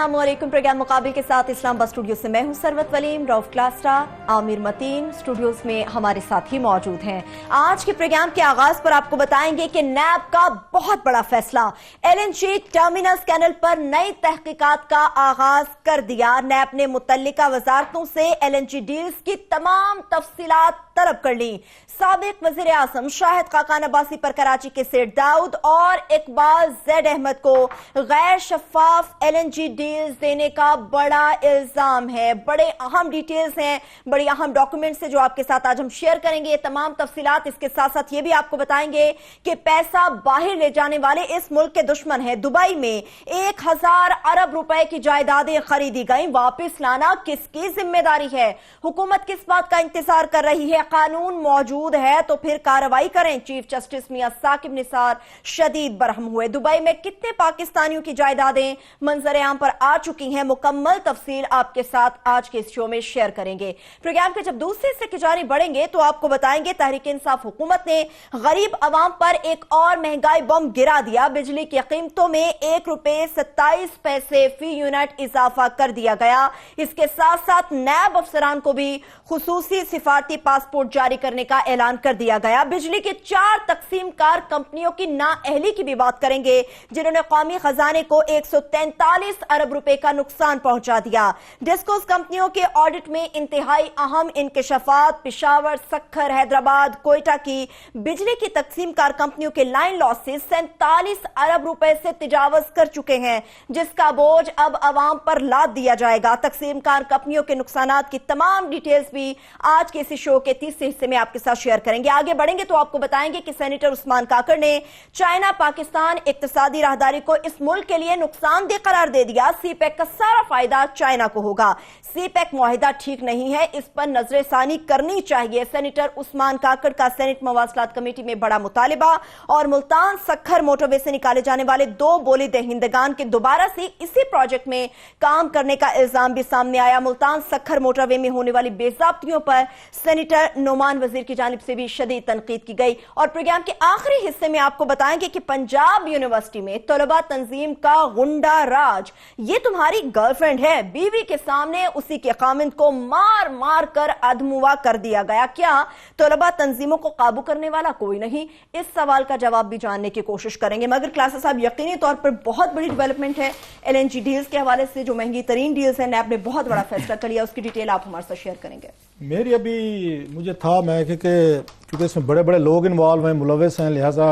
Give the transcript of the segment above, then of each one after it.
अस्सलामुअलैकुम। प्रोग्राम मुकाबिल के साथ इस्लामाबाद स्टूडियो से मैं हूं सरवत वलीम। रऊफ क्लास्टा, आमिर मतीन स्टूडियोज में हमारे साथ ही मौजूद हैं। आज के प्रोग्राम के आगाज पर आपको बताएंगे कि नैब का बहुत बड़ा फैसला, एलएनजी टर्मिनल स्कैंडल पर नई तहकीकात का आगाज कर दिया। नैब ने मुतल्लिका वजारतों से एलएनजी डील्स की तमाम तफसीलात तलब कर ली। साबिक वजीर आजम शाहिद खाकान अब्बासी पर कराची के सेठ दाऊद और इकबाल जैद अहमद को गैर शफाफ एलएनजी डील्स देने का बड़ा इल्जाम है। बड़े अहम डिटेल्स हैं, बड़ी अहम डॉक्यूमेंट्स हैं जो आपके साथ आज हम शेयर करेंगे। ये तमाम तफसीलात, इसके साथ साथ ये भी आपको बताएंगे कि पैसा बाहर ले जाने वाले इस मुल्क के दुश्मन है। दुबई में 1000 अरब रुपए की जायदादें खरीदी गई, वापस लाना किसकी जिम्मेदारी है? हुकूमत किस बात का इंतजार कर रही है? कानून मौजूद है तो फिर कार्रवाई करें। चीफ जस्टिस मियां साकिब निसार शदीद बरहम हुए। दुबई में कितने पाकिस्तानियों की जायदादें मंजर आम पर आ चुकी हैं, मुकम्मल तफसील आपके साथ आज के इस शो में शेयर करेंगे। प्रोग्राम के जब दूसरे हिस्से की जानिब बढ़ेंगे तो आपको बताएंगे तहरीक इंसाफ हुकूमत ने गरीब अवाम पर एक और महंगाई बम गिरा दिया। बिजली की कीमतों में ₹1.27 फी यूनिट इजाफा कर दिया गया। इसके साथ साथ नैब अफसरान को भी खुसूसी सिफारती पासपोर्ट जारी करने का ऐलान कर दिया गया। बिजली की 4 तकसीमकार कंपनियों की नाअहली की भी बात करेंगे जिन्होंने कौमी खजाने को 143 अरब रुपए का नुकसान पहुंचा दिया। डिस्कोस कंपनियों के ऑडिट में इंतहाई अहम इंकशाफात। पिशावर, सक्खर, हैदराबाद, कोयटा की बिजली की तकसीमकार कंपनियों के लाइन लॉसेस 47 अरब रुपए से तजावज कर चुके हैं, जिसका बोझ अब अवाम पर लाद दिया जाएगा। तकसीमकार कंपनियों के नुकसानात की तमाम डिटेल्स भी आज के इसी शो के तीसरे हिस्से में आपके साथ शेयर करेंगे। आगे बढ़ेंगे तो आपको बताएंगे कि सेनेटर उस्मान काकड़ ने चाइना पाकिस्तान इक्तिसादी राहदारी को इस मुल्क के लिए नुकसानदेह करार दे दिया। सीपैक का सारा फायदा चाइना को होगा। सीपैक मुआहिदा ठीक नहीं है, इस पर नजरसानी करनी चाहिए। सेनेटर उस्मान काकड़ का सेनेट मवासलात कमेटी में बड़ा मुतालिबा। और मुल्तान सक्खर मोटरवे से निकाले जाने वाले 2 बोली दहिंदगान के दोबारा से इसी प्रोजेक्ट में काम करने का इल्जाम भी सामने आया। मुल्तान सक्खर मोटरवे में होने वाली बेजाब्तियों पर सेनेटर नोमान वजीर की जानिब से भी शदीद तनकीद की गई। और प्रोग्राम के आखिरी हिस्से में आपको बताएंगे कि पंजाब यूनिवर्सिटी में तलबा तंजीम का गुंडा राज। ये तुम्हारी गर्लफ्रेंड है, बीवी के सामने उसी के खामिंद को मार मार कर अधमुआ कर दिया गया। क्या तलबा तंजीमों को काबू करने वाला कोई नहीं? इस सवाल का जवाब भी जानने की कोशिश करेंगे। मगर क्लास साहब, यकीनी तौर पर बहुत बड़ी डेवलपमेंट है एलएनजी डील्स के हवाले से, जो महंगी तरीन डील्स है। नैब ने बहुत बड़ा फैसला कर लिया, उसकी डिटेल आप हमारे साथ शेयर करेंगे। मेरी अभी मुझे था मैं क्योंकि इसमें बड़े बड़े लोग इन्वॉल्व हैं, मुलविस हैं, लिहाजा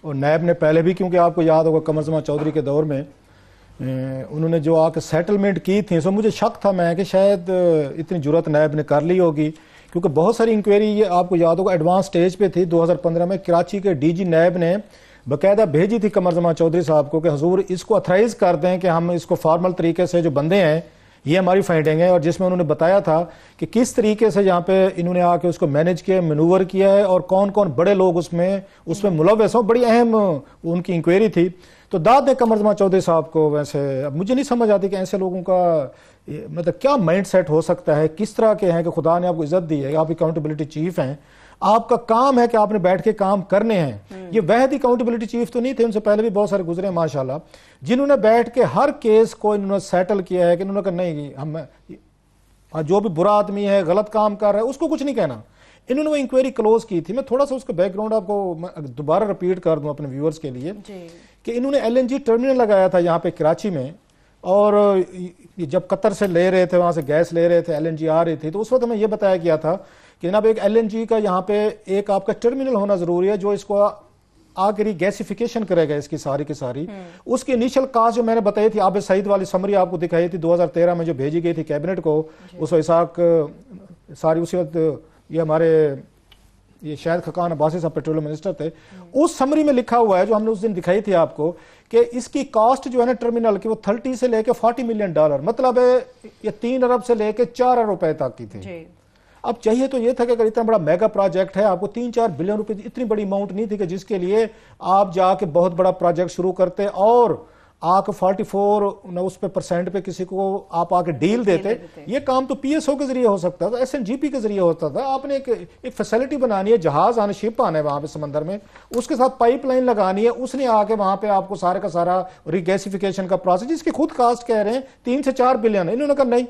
और नैब ने पहले भी, क्योंकि आपको याद होगा कमर जमान चौधरी के दौर में उन्होंने जो आके सेटलमेंट की थी, सो मुझे शक था मैं कि शायद इतनी जुर्रत नैब ने कर ली होगी, क्योंकि बहुत सारी इंक्वायरी, ये आपको याद होगा एडवांस स्टेज पे थी। 2015 में कराची के डीजी नैब ने बाकायदा भेजी थी कमर जमान चौधरी साहब को कि हुजूर इसको अथराइज कर दें कि हम इसको फॉर्मल तरीके से जो बंदे हैं, ये हमारी फाइंडिंग है। और जिसमें उन्होंने बताया था कि किस तरीके से यहाँ पे इन्होंने आके उसको मैनेज किया, मैनूवर किया है और कौन कौन बड़े लोग उसमें मुलव्वस हो। बड़ी अहम उनकी इंक्वायरी थी। तो दाद ने कमर जमान चौधरी साहब को, वैसे अब मुझे नहीं समझ आती कि ऐसे लोगों का मतलब क्या माइंड सेट हो सकता है, किस तरह के हैं कि खुदा ने आपको इज्जत दी है, आप अकाउंटेबिलिटी चीफ हैं, आपका काम है कि आपने बैठ के काम करने हैं। ये वहद अकाउंटेबिलिटी चीफ तो नहीं थे, उनसे पहले भी बहुत सारे गुजरे माशाल्लाह, जिन्होंने बैठ के हर केस को इन्होंने सेटल किया है कि इन्होंने कहा नहीं, हम जो भी बुरा आदमी है, गलत काम कर रहा है, उसको कुछ नहीं कहना। इन्होंने वो इंक्वायरी क्लोज की थी। मैं थोड़ा सा उसका बैकग्राउंड आपको दोबारा रिपीट कर दूं अपने व्यूअर्स के लिए कि इन्होंने एलएनजी टर्मिनल लगाया था यहाँ पे कराची में, और जब कतर से ले रहे थे, वहां से गैस ले रहे थे, एलएनजी आ रही थी, तो उस वक्त हमें यह बताया गया था कि जनाब एक एलएनजी का यहाँ पे एक आपका टर्मिनल होना जरूरी है जो इसको आगे गैसिफिकेशन करेगा इसकी सारी की सारी। उसकी इनिशियल कास्ट जो मैंने बताई थी, आबिद सईद वाली समरी आपको दिखाई थी 2013 में जो भेजी गई थी कैबिनेट को, उस इसाक सारी उसी वक्त ये हमारे ये शायद खाकान अब्बासी साहब पेट्रोलियम मिनिस्टर थे, उस समरी में लिखा हुआ है जो हमने उस दिन दिखाई थी आपको कि इसकी कॉस्ट जो है ना टर्मिनल की, वो 30 से लेके $40 मिलियन, मतलब ये 3 अरब से लेके 4 अरब रुपए तक की थी। अब चाहिए तो ये था कि अगर इतना बड़ा मेगा प्रोजेक्ट है, आपको 3-4 बिलियन रुपए, इतनी बड़ी अमाउंट नहीं थी कि जिसके लिए आप जाके बहुत बड़ा प्रोजेक्ट शुरू करते और आके 44 न उस पे परसेंट पे किसी को आप आके डील देते। ये काम तो पीएसओ के जरिए हो सकता था, एसएनजीपी के जरिए होता था। आपने एक फैसिलिटी बनानी है, जहाज आने, शिप आने वहां पे समंदर में, उसके साथ पाइपलाइन लगानी है, उसने आके वहां पे आपको सारे का सारा रिगैसिफिकेशन का प्रोसेस, जिसकी खुद कास्ट कह रहे हैं 3 से 4 बिलियन है। इन्होंने कहा नहीं,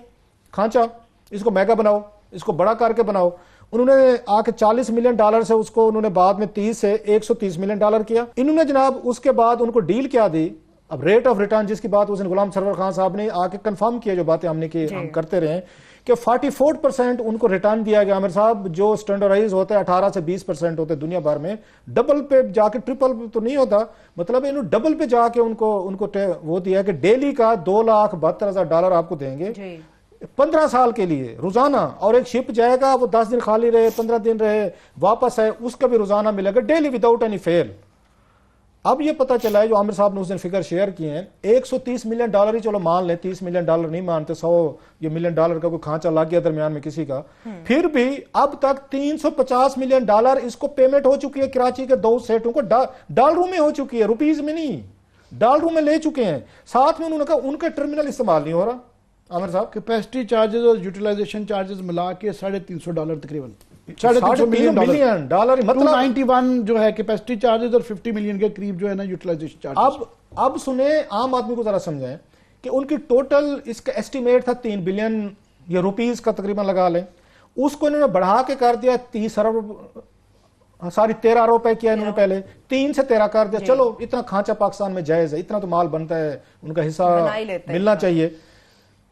खांचा, इसको मेगा बनाओ, इसको बड़ा करके बनाओ। उन्होंने आके $40 मिलियन से उसको उन्होंने बाद में 30 से $130 मिलियन किया। इन्होंने जनाब उसके बाद उनको डील क्या दी, अब रेट ऑफ रिटर्न जिसकी बात उसने गुलाम सरवर खान साहब ने आके कंफर्म किया, जो बातें हमने की हम करते रहे, कि 44% उनको रिटर्न दिया गया। आमिर साहब, जो स्टैंडर्डाइज होता है 18 से 20% होते हैं दुनिया भर में, डबल पे जाके, ट्रिपल पे तो नहीं होता, मतलब इन्होंने डबल पे जाके उनको वो दिया कि डेली का $2,72,000 आपको देंगे 15 साल के लिए रोजाना। और एक शिप जाएगा, वो 10 दिन खाली रहे, 15 दिन रहे, वापस आए, उसका भी रोजाना मिलेगा, डेली विदाउट एनी फेल। अब ये पता चला है, जो आमिर साहब ने उस दिन फिगर शेयर किए हैं, $130 मिलियन ही चलो मान लें, $30 मिलियन नहीं मानते, 100 ये मिलियन का कोई खांचा लग गया दरमियान में किसी का, फिर भी अब तक $350 मिलियन इसको पेमेंट हो चुकी है कराची के 2 सेठों को, डॉलरों में हो चुकी है, रुपीज में नहीं, डॉलरों में ले चुके हैं। साथ में उन्होंने कहा उनका टर्मिनल इस्तेमाल नहीं हो रहा। आमिर साहब, कैपेसिटी चार्जेस और यूटिलाइजेशन चार्जेस मिला के $350 तकरीबन, $350 मिलियन, मतलब 291 जो है कैपेसिटी चार्जेस और 50 मिलियन के करीब जो है ना यूटिलाइजेशन चार्जेस। अब सुने, आम आदमी को जरा समझाएं कि उनकी टोटल इसका एस्टिमेट था 3 बिलियन या रुपीस का तकरीबन लगा लें, उसको इन्होंने बढ़ा के कर दिया 30 अरब, 13 अरब रुपए किया इन्होंने पहले, 3 से 13 कर दिया। चलो, इतना खांचा पाकिस्तान में जायज है, इतना तो माल बनता है, उनका हिस्सा मिलना चाहिए।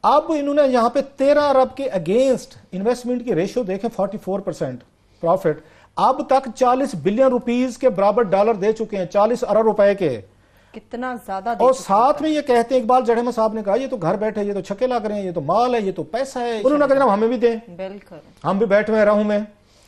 अब इन्होंने यहां पे 13 अरब के अगेंस्ट इन्वेस्टमेंट की रेशियो देखें, 44% प्रॉफिट। अब तक 40 बिलियन रुपीस के बराबर डॉलर दे चुके हैं, 40 अरब रुपए के, कितना ज्यादा। और साथ में ये कहते हैं, इकबाल जड़ेमा साहब ने कहा, ये तो घर बैठे, ये तो छक्के लग रहे हैं, ये तो माल है, ये तो पैसा है। उन्होंने कहा हमें भी दें, बिल्कुल, हम भी बैठे हुए रहूं मैं।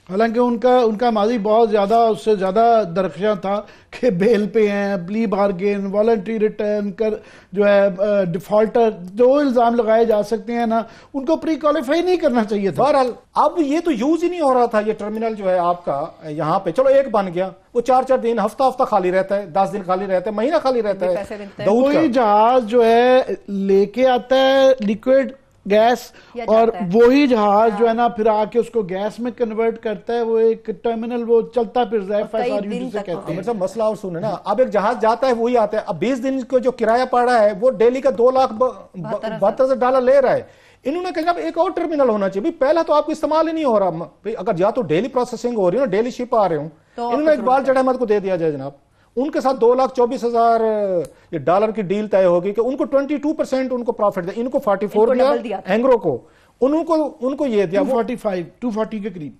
हालांकि उनका माजी बहुत ज्यादा, उससे ज्यादा दरख्शां था कि बेल पे हैं, प्ली बार्गेन, वॉलंटरी रिटर्न कर, जो है डिफॉल्टर, जो इल्जाम लगाए जा सकते हैं ना, उनको प्री क्वालिफाई नहीं करना चाहिए था। बहरहाल अब ये तो यूज ही नहीं हो रहा था, ये टर्मिनल जो है आपका यहाँ पे, चलो एक बन गया, वो 4-4 दिन, हफ्ता खाली रहता है, 10 दिन खाली रहता है, महीना खाली रहता है। कोई जहाज जो है लेके आता है लिक्विड गैस, और वही जहाज जो है ना फिर आके उसको गैस में कन्वर्ट करता है, वो एक टर्मिनल वो चलता फिर जिसे कहते हैं। मसला और सुने ना, अब एक जहाज जाता है वही आता है, अब 20 दिन को जो किराया पड़ रहा है वो डेली का $2,72,000 ले रहा है। इन्होंने कहा एक और टर्मिनल होना चाहिए, पहला तो आपको इस्तेमाल ही नहीं हो रहा भाई, अगर या तो डेली प्रोसेसिंग हो रही है ना, डेली शिप आ रहे हो, इन्होंने इकबाल जड़ अहमद को दे दिया जाए जनाब, उनके साथ $2,24,000 की डील तय होगी कि उनको 22% उनको प्रॉफिट दे, इनको 44 दिया एंग्रो को, उनको ये दिया 240 के करीब,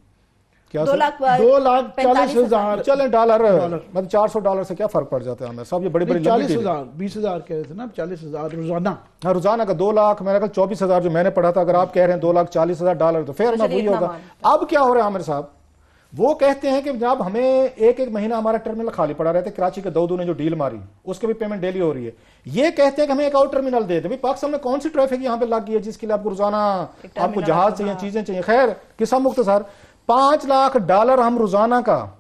क्या $2,40,000 चले डॉलर, मतलब $400 से क्या फर्क पड़ जाता है हमें सब, ये बड़ी 40,000 20,000 कह रहे थे ना, 40,000 रोजाना। हाँ, रोजाना का 2 लाख, मेरा ख्याल 24,000 जो मैंने पढ़ा था, अगर आप कह रहे हैं $2,40,000 तो फिर ना वही होगा। अब क्या हो रहा है आमिर साहब, वो कहते हैं कि जनाब हमें एक महीना हमारा टर्मिनल खाली पड़ा रहता है, कराची के दो ने जो डील मारी उसके भी पेमेंट डेली हो रही है, ये कहते हैं कि हमें एक और टर्मिनल दे दे। भाई पाकिस्तान में कौन सी ट्रैफिक यहाँ पे लग गई है जिसके लिए आपको रोजाना आपको जहाज चाहिए, चीजें चाहिए। खैर किस्सा मुख्तसर, $5 लाख हम रोजाना का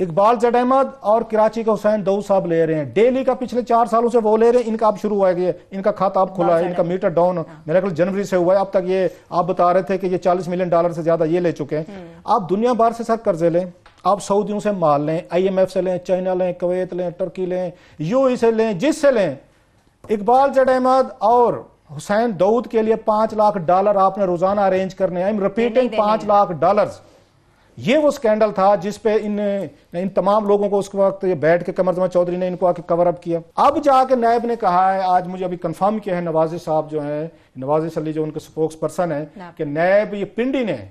इकबाल जड़ अहमद और कराची का हुसैन दाऊद साहब ले रहे हैं डेली का, पिछले 4 सालों से वो ले रहे हैं। इनका अब शुरू हुआ है, इनका खाता अब खुला है, इनका मीटर डाउन मेरे ख्याल जनवरी से हुआ है, अब तक ये आप बता रहे थे कि ये $40 मिलियन से ज्यादा ये ले चुके हैं। आप दुनिया भर से सर कर्जे लें, आप सऊदियों से माल लें, IMF से लें, चाइना लें, कुवैत लें, टर्की लें, UAE से लें, जिससे लें, इकबाल जड़ अहमद और हुसैन दाऊद के लिए $5 लाख आपने रोजाना अरेंज करने, आई एम रिपीटिंग $5 लाख। ये वो स्कैंडल था जिसपे इन तमाम लोगों को उस वक्त ये बैठ के कमर जमान चौधरी ने इनको आके कवर अप किया। अब जाके नायब ने कहा है, आज मुझे अभी कंफर्म किया है नवाजिश साहब जो है, नवाजिश अली जो उनके स्पोक्स पर्सन है, कि नायब ये पिंडी ने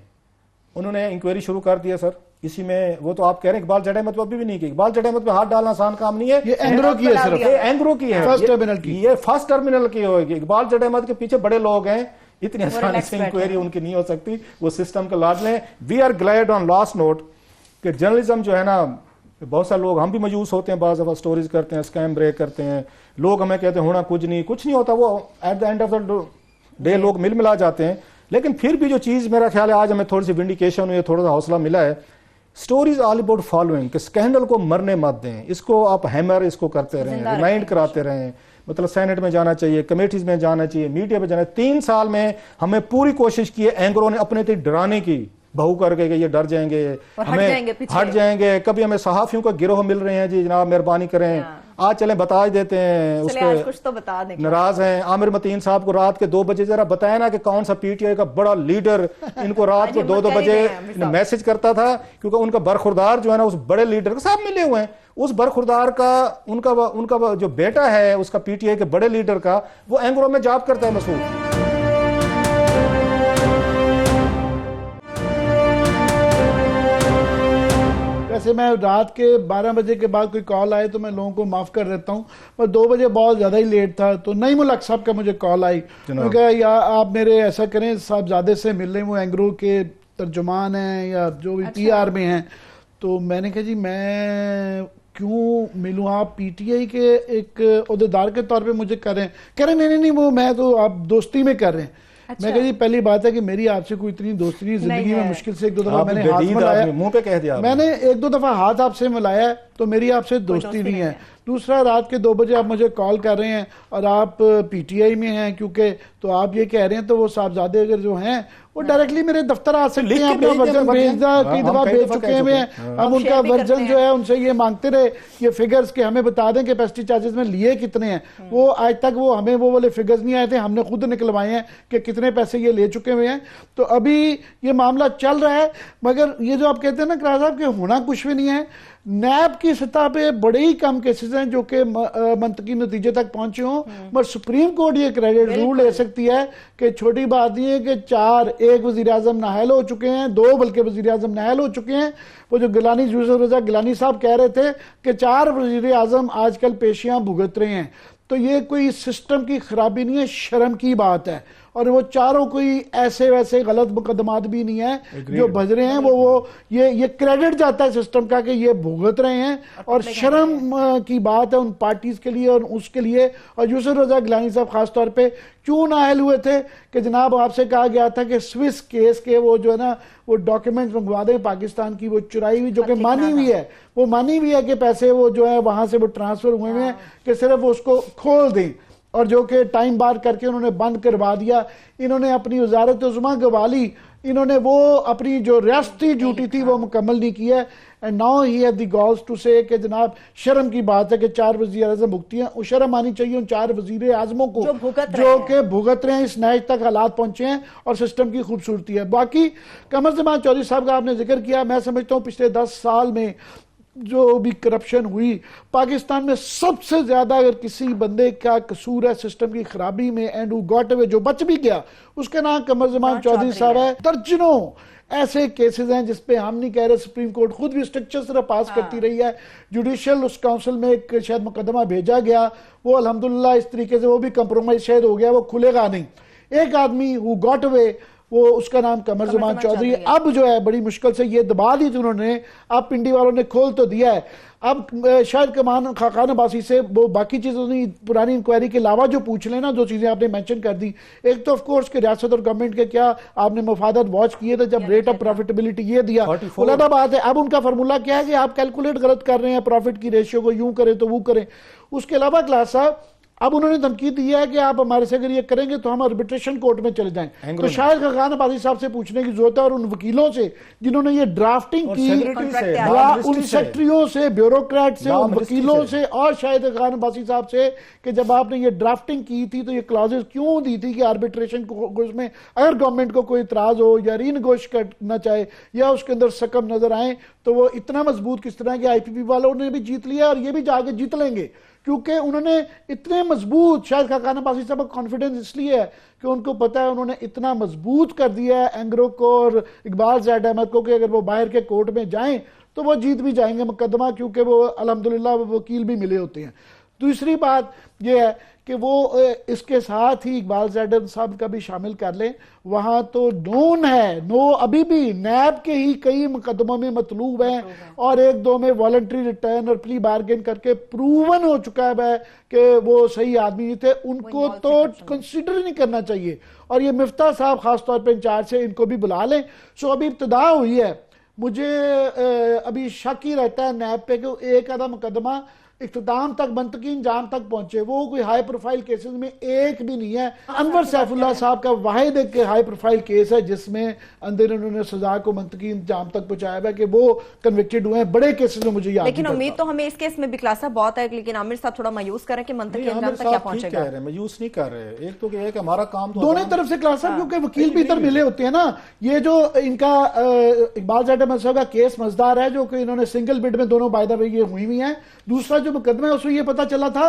उन्होंने इंक्वायरी शुरू कर दिया सर इसी में। वो तो आप कह रहे हैं इकबाल जड़ अहमद अभी भी नहीं की, इकबाल जड़ अहमद पे हाथ डालना आसान काम नहीं है, ये एंग्रो की है, सिर्फ ये एंग्रो की है, फर्स्ट टर्मिनल की, ये फर्स्ट टर्मिनल की होगी। इकबाल जड़ अहमद के पीछे बड़े लोग हैं, इतनी आसानी से इंक्वायरी उनकी नहीं हो सकती, वो सिस्टम का लाड लें। We are glad on last note कि जर्नलिज्म जो है ना, बहुत सारे लोग, हम भी मजबूस होते हैं, बाज़ दफ़ा स्टोरीज करते हैं, स्कैम ब्रेक करते हैं, लोग हमें कहते हैं होना कुछ नहीं होता, वो at the end of the day लोग मिला जाते हैं। लेकिन फिर भी जो चीज़ मेरा ख्याल है आज हमें थोड़ी सी विंडिकेशन हुई, थोड़ा सा हौसला मिला है, स्टोरीज ऑल अबाउट फॉलोइंग, कि स्कैंडल को मरने मत दें, इसको आप हैमर इसको करते रहें, रिमाइंड कराते रहें, मतलब सेनेट में जाना चाहिए, कमेटीज में जाना चाहिए, मीडिया पे जाना। 3 साल में हमें पूरी कोशिश की है एंकरों ने अपने ते डराने की, बहू करके कि ये डर जाएंगे, हमें हट जाएंगे। कभी हमें सहाफियों का गिरोह मिल रहे हैं, जी जनाब मेहरबानी करें, आज चलें बता देते हैं, उस पर कुछ तो बता दें, नाराज हैं। आमिर मतीन साहब को रात के 2 बजे जरा बताया ना कि कौन सा पीटीआई का बड़ा लीडर इनको रात को 2-2 बजे मैसेज करता था, क्योंकि उनका बरखुरदार जो है ना उस बड़े लीडर के साथ मिले हुए हैं। उस बरखुरदार का उनका जो बेटा है उसका पीटीआई के बड़े लीडर का, वो एंगरों में जॉब करता है मसूद। वैसे मैं रात के 12 बजे के बाद कोई कॉल आए तो मैं लोगों को माफ कर देता हूँ, पर 2 बजे बहुत ज्यादा ही लेट था तो नईम उल हक साहब का मुझे कॉल आई। उन्होंने या आप मेरे ऐसा करें साहबजादे से मिल लें, वो एंग्रो के तर्जुमान हैं या जो भी पीआर में हैं। तो मैंने कहा जी मैं क्यों मिलूं, आप पीटीआई के एक ओहदेदार के तौर पे मुझे कर रहे हैं। कह रहे नहीं वो मैं तो आप दोस्ती में कर रहे हैं। अच्छा। मैं कहा जी पहली बात है कि मेरी आपसे कोई इतनी दोस्ती नहीं, जिंदगी में मुश्किल से 1-2 दफा मैंने हाथ मिलाया, मुंह पे कह दिया, मैंने 1-2 दफा हाथ आपसे मिलाया, तो मेरी आपसे दोस्ती नहीं है। दूसरा, रात के 2 बजे आप मुझे कॉल कर रहे हैं और आप पीटीआई में हैं, क्योंकि तो आप ये कह रहे हैं तो वो साहबजादे अगर जो हैं वो डायरेक्टली मेरे दफ्तर आ सकते हैं, अपना वर्जन भेजना, कई दफा भेज चुके हैं। अब उनका वर्जन जो है उनसे ये मांगते रहे ये फिगर्स के हमें बता दें कि पेस्टी चार्जेस में लिए कितने हैं। वो आज तक वो हमें वो वाले फिगर्स नहीं आए थे, हमने खुद निकलवाए हैं कि कितने पैसे ये ले चुके हुए हैं। तो अभी ये मामला चल रहा है, मगर ये जो आप कहते हैं ना क्रास साहब कि होना कुछ भी नहीं है। नैब की सतह पे बड़े ही कम केसेस हैं जो कि मंतकी नतीजे तक पहुंचे हों, मगर सुप्रीम कोर्ट ये क्रेडिट जरूर ले सकती है कि छोटी बात नहीं है कि 4 एक वजीर आजम नाहल हो चुके हैं, 2 बल्कि वजीर आजम नाहल हो चुके हैं। वो जो गिलानी यूसुफ रजा गिलानी साहब कह रहे थे कि 4 वजीर आजम आजकल पेशियां भुगत रहे हैं, तो ये कोई सिस्टम की खराबी नहीं है, शर्म की बात है। और वो चारों कोई ऐसे वैसे गलत मुकदमात भी नहीं है जो बज रहे हैं, वो ये क्रेडिट जाता है सिस्टम का कि ये भुगत रहे हैं, और शर्म की बात है उन पार्टीज के लिए और उसके लिए। और यूसुफ रजा गिलानी साहब खास तौर पे क्यों नाअहल हुए थे कि जनाब आपसे कहा गया था कि स्विस केस के वो जो है ना वो डॉक्यूमेंट मंगवा दें पाकिस्तान की, वो चुराई हुई, जो कि मानी हुई है, वो मानी हुई है कि पैसे वो जो है वहां से वो ट्रांसफर हुए हैं, कि सिर्फ वो उसको खोल दें, और जो कि टाइम बार करके उन्होंने बंद करवा दिया। इन्होंने अपनी वजारत उज़्मा गवा ली, इन्होंने वो अपनी जो रियासती ड्यूटी थी वो मुकम्मल नहीं की है। And now he have the goals to say कि जनाब शर्म की बात है कि 4 वज़ीर आज़म भुगती हैं, और शर्म आनी चाहिए उन 4 वज़ीर आज़मों को जो कि भुगत रहे हैं, इस नैज तक हालात पहुंचे हैं और सिस्टम की खूबसूरती है। बाकी कमर ज़मान चौधरी साहब का आपने जिक्र किया, मैं समझता हूँ पिछले 10 साल में जो भी करप्शन हुई पाकिस्तान में, सबसे ज्यादा अगर किसी बंदे का कसूर है सिस्टम की खराबी में एंड हु गॉट अवे, जो बच भी गया, उसका नाम कमर ज़मान चौधरी साहब है। दर्जनों ऐसे केसेस हैं जिसपे हम नहीं कह रहे, सुप्रीम कोर्ट खुद भी स्ट्रक्चर सिर्फ पास करती रही है। जुडिशियल उस काउंसिल में एक शायद मुकदमा भेजा गया, वो अल्हम्दुलिल्लाह इस तरीके से वो भी कंप्रोमाइज शायद हो गया, वो खुलेगा नहीं। एक आदमी हु गॉट अवे, वो उसका नाम कमर ज़मान चौधरी। अब जो है बड़ी मुश्किल से ये दबा दी थी उन्होंने, अब पिंडी वालों ने खोल तो दिया है। अब शायद खाकान अब्बासी से वो बाकी चीज़ों पुरानी इंक्वायरी के अलावा जो पूछ लेना, जो चीज़ें आपने मेंशन कर दी, एक तो ऑफ कोर्स कि रियासत और गवर्नमेंट के क्या आपने मफादत वॉच किए थे जब रेट ऑफ प्रॉफिटेबिलिटी ये दिया, अलग बात है। अब उनका फार्मूला क्या है कि आप कैलकुलेट गलत कर रहे हैं, प्रॉफिट की रेशियो को यूं करें तो वो करें। उसके अलावा क्लास साहब अब उन्होंने धमकी दी है कि आप हमारे से अगर ये करेंगे तो हम आर्बिट्रेशन कोर्ट में चले जाएं। तो शायद खाकान अब्बासी साहब से पूछने की जरूरत है, और उन वकीलों से जिन्होंने ये ड्राफ्टिंग की, उन सेक्रेटरियों से, ब्यूरोक्रेट से, उन वकीलों से, और शायद खाकान अब्बासी साहब से कि जब आपने ये ड्राफ्टिंग की थी तो ये क्लॉजेस क्यों दी थी कि आर्बिट्रेशन कोर्ट में अगर गवर्नमेंट को कोई इतराज हो या रीनेगोशिएट करना चाहे या उसके अंदर सकम नजर आए, तो वो इतना मजबूत किस तरह के आईपीपी वालों ने भी जीत लिया और ये भी जाके जीत लेंगे, क्योंकि उन्होंने इतने मजबूत, शायद खाकान अब्बासी साहब का कॉन्फिडेंस इसलिए है कि उनको पता है उन्होंने इतना मजबूत कर दिया है एंग्रो को और इकबाल ज़ैद अहमद को कि अगर वो बाहर के कोर्ट में जाएं तो वो जीत भी जाएंगे मुकदमा, क्योंकि वो अल्हम्दुलिल्लाह वकील भी मिले होते हैं। दूसरी बात यह है कि वो इसके साथ ही इकबाल ज़ैद अहमद साहब का भी शामिल कर लें, वहां तो नोन है, नो अभी भी नैब के ही कई मुकदमों में मतलूब हैं और 1-2 में वॉलंटरी रिटर्न और प्ली बार्गेन करके प्रूवन हो चुका है कि वो सही आदमी थे, उनको तो कंसिडर नहीं करना चाहिए। और ये मिफ्ता साहब खास तौर पर इंचार्ज से, इनको भी बुला लें। सो अभी इब्तिदा हुई है, मुझे अभी शक ही रहता है नैब पे कि एक आधा मुकदमा इख्तिताम तक, मंतकीन जाम तक पहुंचे। वो कोई हाई प्रोफाइल केसेस में एक भी नहीं है। अनवर सैफुल्लाह साहब का वाहिद एक हाई प्रोफाइल केस है जिसमें अंदर उन्होंने सजा को मंतकीन जाम तक पहुंचाया है कि वो कन्विक्टेड हुए हैं। बड़े केसेस में मुझे याद, लेकिन उम्मीद तो हमें इस केस में भी खुलासा बहुत है, लेकिन आमिर साहब थोड़ा मायूस करें कि मंतकीन जाम तक क्या पहुंचेगा। मायूस नहीं कर रहे, एक तो कि हमारा काम तो दोनों तरफ से खुलासा, क्योंकि वकील भी इधर मिले होते हैं ना। ये जो इनका इकबाल जाट अहमद साहब का केस मजदार है, जो कि इन्होंने सिंगल बिड में दोनों बाय द वे ये हुई है। दूसरा जो मुकदमा है उसमें ये पता चला था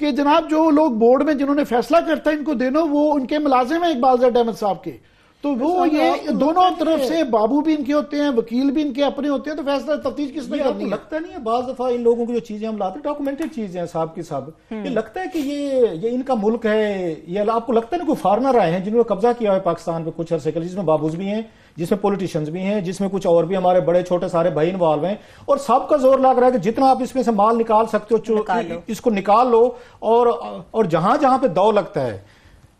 कि जनाब जो लोग बोर्ड में जिन्होंने फैसला करता है इनको देनो, वो उनके मुलाजिम है इकबाल जाट अहमद साहब के। तो वो ये दोनों तरफ से बाबू भी इनके होते हैं, वकील भी इनके अपने होते हैं, तो फैसला तफ्तीश किसने करनी है? लगता नहीं है बाज दफा इन लोगों की जो चीजें हम लाते हैं डॉक्यूमेंटेड चीजें हैं साहब की साहब, ये लगता है कि ये इनका मुल्क है। ये आपको लगता है ना कोई फॉरनर आए हैं जिन्होंने कब्जा किया है पाकिस्तान पे कुछ अरसे के लिए, जिसमें बाबूज भी हैं, जिसमें पॉलिटिशियंस भी हैं, जिसमें कुछ और भी हमारे बड़े छोटे सारे भाई इन्वॉल्व हैं, और सबका जोर लग रहा है कि जितना आप इसमें से माल निकाल सकते हो इसको निकाल लो। और जहां जहां पे दौ लगता है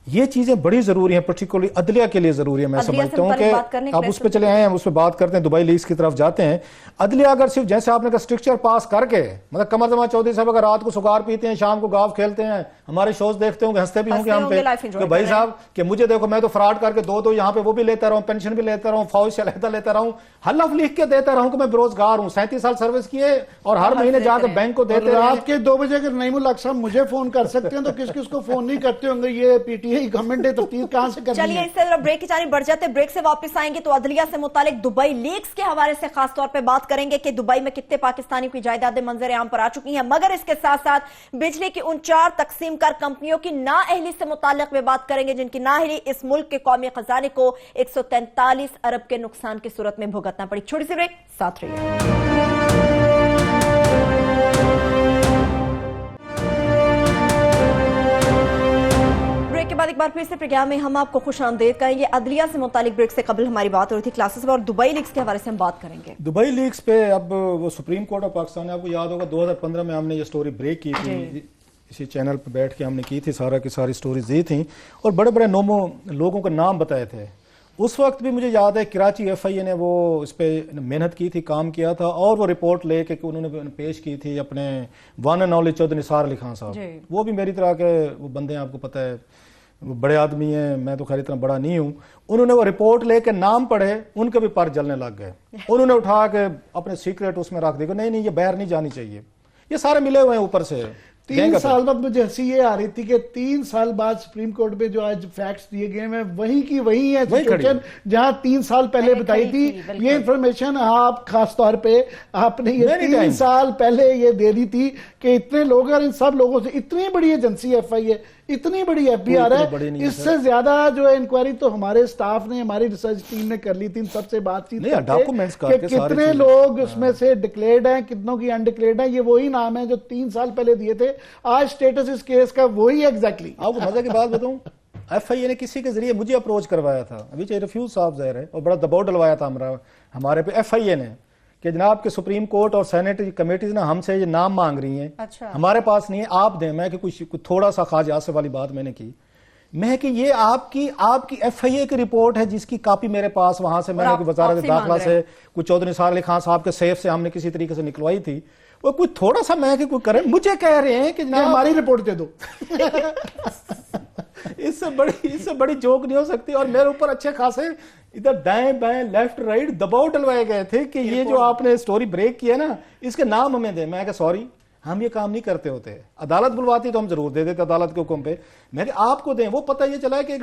ये चीजें बड़ी जरूरी हैं, पर्टिकुलरली अदलिया के लिए जरूरी है। मैं समझता हूं कि अब उस पर चले आए हैं, उस पर बात करते हैं, दुबई लीग्स की तरफ जाते हैं। अदलिया अगर सिर्फ जैसे आपने कहा स्ट्रक्चर पास करके, मतलब कमर जमा चौधरी साहब अगर रात को सुगार पीते हैं, शाम को गाव खेलते हैं, हमारे शोज देखते होंगे, हंसते भी होंगे हम पे कि भाई साहब कि मुझे देखो मैं तो फ्रॉड करके दो यहाँ पे वो भी लेता रहूं, पेंशन भी लेता रहूं, फौज से अलहदा लेता रहूं, हल्फ लिख के देता रहूं कि मैं बेरोजगार हूं, 37 साल सर्विस किए और हर महीने जाकर बैंक को देते। रात के 2 बजे अगर नईमुल हक साहब मुझे फोन कर सकते हैं तो किस किस को फोन नहीं करते होंगे? ये पीटीआई गवर्नमेंट है, कहां से करनी है? चलिए इससे जरा ब्रेक की जानी बढ़ जाते हैं। ब्रेक से वापस आएंगे तो अदलिया से मुतालिक दुबई लीग्स के हवाले से खास तौर पे बात करेंगे कि दुबई में कितने पाकिस्तानी की जायदादें मंजर आम पर आ चुकी हैं, मगर इसके साथ साथ बिजली की उन 4 तकसीम कार कंपनियों की नाअहली से मुतालिक में बात करेंगे जिनकी नाअहली इस मुल्क के कौमी खजाने को 143 अरब के नुकसान की सूरत में भुगतना पड़ी। छोटी सी ब्रेक, साथ रहिए। के बाद एक बार फिर से प्रोग्राम में हम आपको खुश आमदेद करेंगे। अदलिया से मुतालिक ब्रेक से कबल हमारी बात हो रही थी क्लासेस में, और दुबई लीग्स के हवाले से हम बात करेंगे। दुबई लीग्स पे अब वो सुप्रीम कोर्ट ऑफ पाकिस्तान, आपको याद होगा 2015 में हमने ये स्टोरी ब्रेक की थी, इसी चैनल पर बैठ के हमने की थी, सारा की सारी स्टोरीज दी थी और बड़े बड़े लोगों के नाम बताए थे। उस वक्त भी मुझे याद है कराची FIA ने वो इस पर मेहनत की थी, काम किया था, और वो रिपोर्ट लेके उन्होंने पेश की थी अपने one and only Chaudhry Nisar Ali Khan साहब। वो भी मेरी तरह के वो बंदे हैं, आपको पता है वो बड़े आदमी हैं, मैं तो खैर इतना बड़ा नहीं हूं। उन्होंने वो रिपोर्ट लेके नाम पढ़े, उनके भी पर जलने लग गए। उन्होंने उठा के अपने सीक्रेट उसमें रख दिया, नहीं ये बाहर नहीं जानी चाहिए। ये सारे मिले हुए हैं ऊपर से। 3 साल बाद मुझे हंसी ये आ रही थी कि 3 साल बाद सुप्रीम कोर्ट में जो आज फैक्ट्स दिए गए हैं वही की वही है सिचुएशन जहां 3 साल पहले बताई थी। ये इंफॉर्मेशन आप खास तौर पे आपने ये 3 साल पहले ये दे दी थी कि इतने लोग और इन सब लोगों से इतनी बड़ी एजेंसी FIA, इतनी बड़ी FBR है, इससे ज्यादा जो है इंक्वायरी तो हमारे स्टाफ ने, हमारी रिसर्च टीम ने कर ली थी, सबसे बातचीत कि कितने लोग उसमें से डिक्लेयर्ड हैं, कितनों की अनडिक्लेयर्ड है। ये वही नाम है जो 3 साल पहले दिए थे। आज स्टेटस इस केस का वही एग्जैक्टली। आपको मजा की बात बताऊं, FIA ने किसी के जरिए मुझे अप्रोच करवाया था, अभी चाहे रिफ्यूज साहब जाहिर है, और बड़ा दबाव डलवाया था हमारे पे FIA ने कि जनाब के सुप्रीम कोर्ट और सेनेट कमेटीज ना हमसे ये नाम मांग रही हैं। अच्छा। हमारे पास नहीं है, आप दें। मैं कि कुछ थोड़ा सा खाज आसिफ वाली बात मैंने की, मैं कि ये आपकी FIA की रिपोर्ट है जिसकी कॉपी मेरे पास वहां से मैंने वजारत दाखिला से कुछ चौधरी निसार अली खान साहब के सेफ से हमने किसी तरीके से निकलवाई थी। वो कुछ थोड़ा सा मैं कि कोई करे, मुझे कह रहे हैं कि हमारी रिपोर्ट दे दो। इससे बड़ी जोक नहीं हो सकती। और मेरे ऊपर अच्छे खासे इधर दाएं बाएं लेफ्ट राइट दबाव डलवाए गए थे कि ये जो आपने स्टोरी ब्रेक की है ना, इसके नाम हमें दे। मैं सॉरी, हम ये काम नहीं करते होते। अदालत बुलवाती तो हम जरूर दे देते अदालत के हुक्म पे, मैं आपको दें। वो पता ये चला कि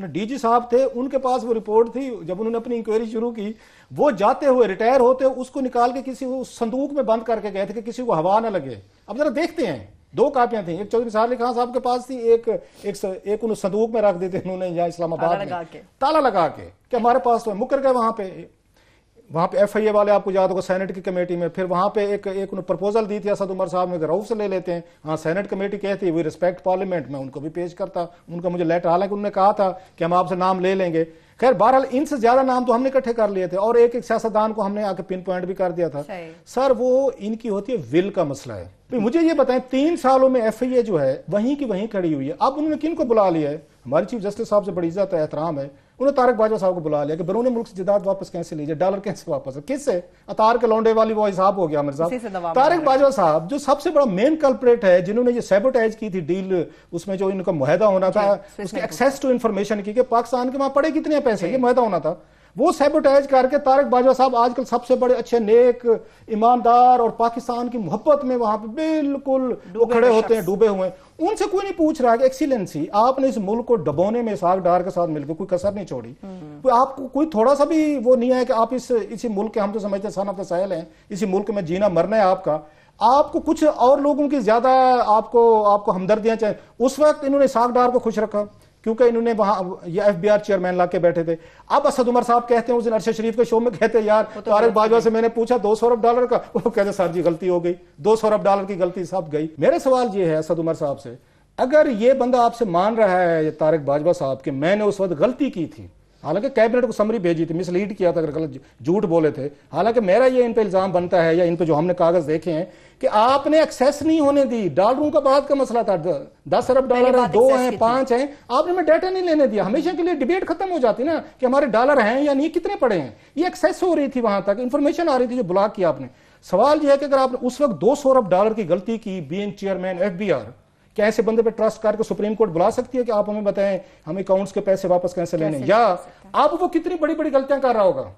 DG साहब थे, उनके पास वो रिपोर्ट थी। जब उन्होंने अपनी इंक्वायरी शुरू की, वो जाते हुए रिटायर होते उसको निकाल के किसी संदूक में बंद करके गए थे कि किसी को हवा ना लगे। अब जरा देखते हैं, 2 कापियां थी, एक चौधरी निसार अली खान साहब के पास थी, एक उन्होंने संदूक में रख देते उन्होंने या इस्लामाबाद में ताला लगा के कि हमारे पास तो मुकर गए। वहां पे FIA वाले, आपको याद होगा, सेनेट की कमेटी में फिर वहां पे एक उन्होंने प्रपोजल दी थी असद उमर साहब ने, रऊफ से ले लेते हैं। हाँ, सेनेट कमेटी कहती है वी रिस्पेक्ट पार्लियामेंट, में उनको भी पेश करता, उनका मुझे लेटर, हालांकि उन्होंने कहा था कि हम आपसे नाम ले लेंगे। खैर बहरहाल इनसे ज्यादा नाम तो हमने इकट्ठे कर लिए थे और एक सियासतदान को हमने आके पिन पॉइंट भी कर दिया था। सर वो इनकी होती है विल का मसला है। मुझे ये बताएं, 3 सालों में FIA जो है वहीं की वहीं खड़ी हुई है। अब उन्होंने किन को बुला लिया है? हमारी चीफ जस्टिस साहब से बड़ी इज्जत है, एहतराम है, उन्होंने तारिक बाजवा साहब को बुला लिया कि बैरून मुल्क से जायदाद वापस कैसे लीजिए, डॉलर कैसे वापस, किससे? अतार के लौंडे वाली वो हिसाब हो गया मेरे साहब। तारिक बाजवा साहब जो सबसे बड़ा मेन कल्प्रेट है, जिन्होंने ये सैबोटेज की थी डील, उसमें जो इनका मुआहदा होना था, उसके एक्सेस टू इन्फॉर्मेशन की कि पाकिस्तान के वहां पड़े कितने पैसे, ये मुआहदा होना था, वो सैबोटेज करके तारिक बाजवा साहब आजकल सबसे बड़े अच्छे नेक ईमानदार और पाकिस्तान की मोहब्बत में वहां पे बिल्कुल वो खड़े होते हैं, डूबे हुए हैं। उनसे कोई नहीं पूछ रहा कि एक्सीलेंसी आपने इस मुल्क को डबोने में साग डार के साथ मिलकर कोई कसर नहीं छोड़ी, कोई आपको कोई थोड़ा सा भी वो नहीं है कि आप इसी मुल्क के, हम तो समझते सन ऑफ द साहिल हैं, इसी मुल्क में जीना मरना है आपको कुछ और लोगों की ज्यादा आपको हमदर्दियां चाहिए। उस वक्त इन्होंने साग डार को खुश रखा क्योंकि इन्होंने वहां ये एफबीआर चेयरमैन लाके बैठे थे। अब असद उमर साहब कहते हैं, उस दिन अरशद शरीफ के शो में कहते हैं, यार तारिक बाजवा से मैंने पूछा $200 अरब का, वो कहते सर जी गलती हो गई, $200 अरब की गलती सब गई। मेरा सवाल ये है असद उमर साहब से, अगर ये बंदा आपसे मान रहा है तारिक बाजवा साहब कि मैंने उस वक्त गलती की थी, हालांकि कैबिनेट को समरी भेजी थी, मिसलीड किया था, अगर गलत झूठ बोले थे, हालांकि मेरा ये इन पे इल्जाम बनता है या इन पे जो हमने कागज देखे हैं कि आपने एक्सेस नहीं होने दी, डॉलरों का बाद का मसला था, $10 अरब है, 2 हैं, 5 हैं, आपने में डाटा नहीं लेने दिया, हमेशा के लिए डिबेट खत्म हो जाती ना कि हमारे डॉलर हैं या नहीं, कितने पड़े हैं, ये एक्सेस हो रही थी, वहां तक इंफॉर्मेशन आ रही थी जो ब्लॉक किया आपने। सवाल यह है कि अगर आपने उस वक्त $200 अरब की गलती की, बीइंग चेयरमैन एफबीआर, क्या ऐसे बंदे पे ट्रस्ट करके सुप्रीम कोर्ट बुला सकती है कि आप हमें बताएं हम अकाउंट्स के पैसे वापस कैसे लेने, या आप वो कितनी बड़ी बड़ी गलतियां कर रहा होगा।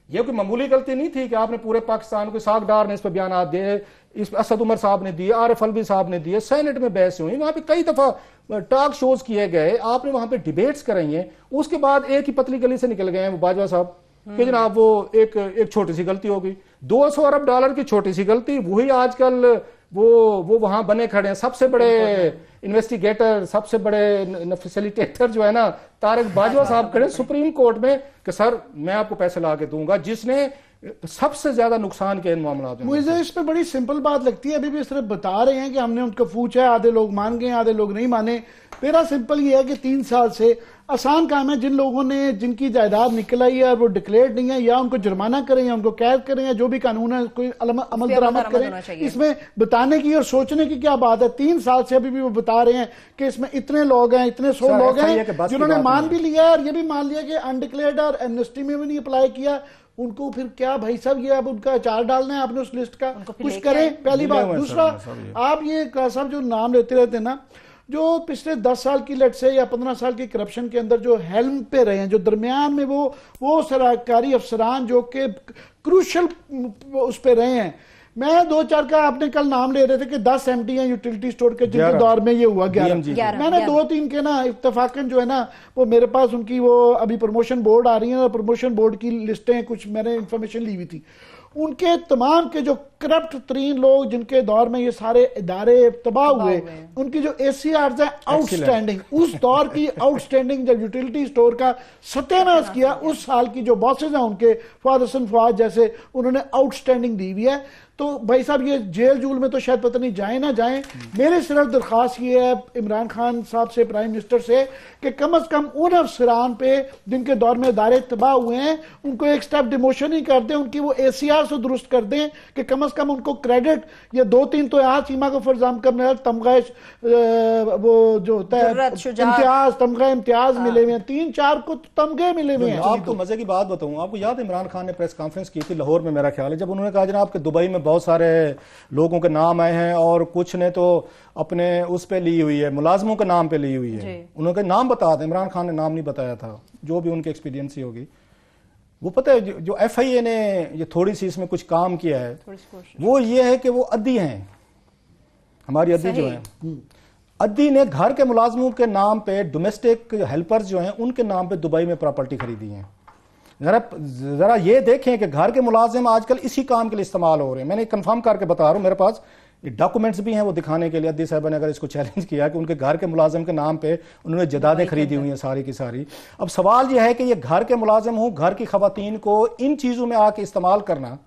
ये कोई मामूली गलती नहीं थी कि आपने पूरे पाकिस्तान को, सागडार ने इस पर बयान दिए, इस असद उमर साहब ने दिए, आरिफ अलवी साहब ने दिए, सेनेट में बहस हुई, वहां पे कई दफा टॉक शोज किए गए, आपने वहां पे डिबेट्स कराई हैं, उसके बाद एक ही पतली गली से निकल गए हैं वो बाजवा साहब कि जनाब वो एक छोटी सी गलती हो गई, $200 अरब की छोटी सी गलती, वही आजकल वो वहां बने खड़े हैं, सबसे बड़े इन्वेस्टिगेटर, सबसे बड़े फैसिलिटेटर जो है ना तारिक बाजवा साहब खड़े सुप्रीम कोर्ट में कि सर मैं आपको पैसे ला के दूंगा, जिसने सबसे ज्यादा नुकसान के इन मामलों में। मुझे इस पे बड़ी सिंपल बात लगती है, अभी भी सिर्फ बता रहे हैं कि हमने उनको पूछा है, आधे लोग मान गए, आधे लोग नहीं माने। मेरा सिंपल ये है कि 3 साल से आसान काम है, जिन लोगों ने जिनकी जायदाद निकल आई है और वो डिक्लेयर नहीं है, या उनको जुर्माना करें या उनको कैद करें या जो भी कानून है कोई अमल दरामद करें। इसमें बताने की और सोचने की क्या बात है? 3 साल से अभी भी वो बता रहे हैं कि इसमें इतने लोग हैं, इतने 100 लोग हैं जिन्होंने मान भी लिया और ये भी मान लिया कि अनडिक्लेयर्ड और एमनेस्टी में भी नहीं अप्लाई किया। उनको फिर क्या भाई साहब, ये अब उनका अचार डालना है आपने उस लिस्ट का, कुछ करें, पहली बात। दूसरा, आप ये साहब जो नाम लेते रहते हैं ना, जो पिछले 10 साल की लेट से या 15 साल की करप्शन के अंदर जो हेल्म पे रहे हैं, जो दरमियान में वो सरकारी अफसरान जो के क्रूशल उस पे रहे हैं, मैं 2-4 का आपने कल नाम ले रहे थे कि 10 MD हैं यूटिलिटी स्टोर के, जिनके दौर में ये हुआ 11। मैंने 2-3 के ना इत्तेफाकन जो है ना वो मेरे पास उनकी वो अभी प्रमोशन बोर्ड आ रही है, प्रमोशन बोर्ड की लिस्टें कुछ मैंने इंफॉर्मेशन ली हुई थी, उनके तमाम के जो करप्ट तरीन लोग जिनके दौर में ये सारे इदारे तबाह हुए, उनकी जो ACRs है आउटस्टैंडिंग, उस दौर की आउटस्टैंडिंग, जब यूटिलिटी स्टोर का सत्यानाश किया उस साल की जो बॉसेज हैं उनके, फवाद हसन फवाद जैसे, उन्होंने आउटस्टैंडिंग दी हुई है। तो भाई साहब ये जेल जूल में तो शायद पता नहीं जाए ना जाए। मेरे सिर्फ दरख्वास्त ये है इमरान खान साहब से, प्राइम मिनिस्टर से, कि कम से कम उन अफसरान पे जिनके दौर में इदारे तबाह हुए हैं उनको एक स्टेप डिमोशन ही कर दें, उनकी वो ACR से दुरुस्त कर दें कि कम से कम उनको क्रेडिट, ये 2-3 तो यहाँ सीमा को फरजाम करने तमगा वो जो होता है इम्तियाज, तमगा इम्तियाज मिले हुए हैं, 3-4 को तमगे मिले हुए हैं। आपको मजे की बात बताऊं, आपको याद है इमरान खान ने प्रेस कॉन्फ्रेंस की थी लाहौर में, मेरा ख्याल है, जब उन्होंने कहा जनाब कि दुबई में बहुत सारे लोगों के नाम आए हैं और कुछ ने तो अपने उस पे ली हुई है, मुलाजमों के नाम पे ली हुई है, उन्होंने नाम बता दें, इमरान खान ने नाम नहीं बताया था, जो भी उनकी एक्सपीरियंसी होगी वो पता है। जो FIA ने ये थोड़ी सी इसमें कुछ काम किया है वो ये है कि वो अद्दी हैं, हमारी अद्दी जो है, अद्दी ने घर के मुलाजमों के नाम पे, डोमेस्टिक हेल्पर्स जो हैं उनके नाम पे दुबई में प्रॉपर्टी खरीदी है। जरा ये देखें कि घर के मुलाजिम आजकल इसी काम के लिए इस्तेमाल हो रहे हैं। मैंने कंफर्म करके बता रहा हूं, मेरे पास डॉक्यूमेंट्स भी हैं वो दिखाने के लिए। अद्दी साहब ने अगर इसको चैलेंज किया कि उनके घर के मुलाजिम के नाम पे उन्होंने जदादें खरीदी हुई हैं सारी की सारी। अब सवाल यह है कि ये घर के मुलाजिम हो, घर की खवातीन को इन चीजों में आके इस्तेमाल करना,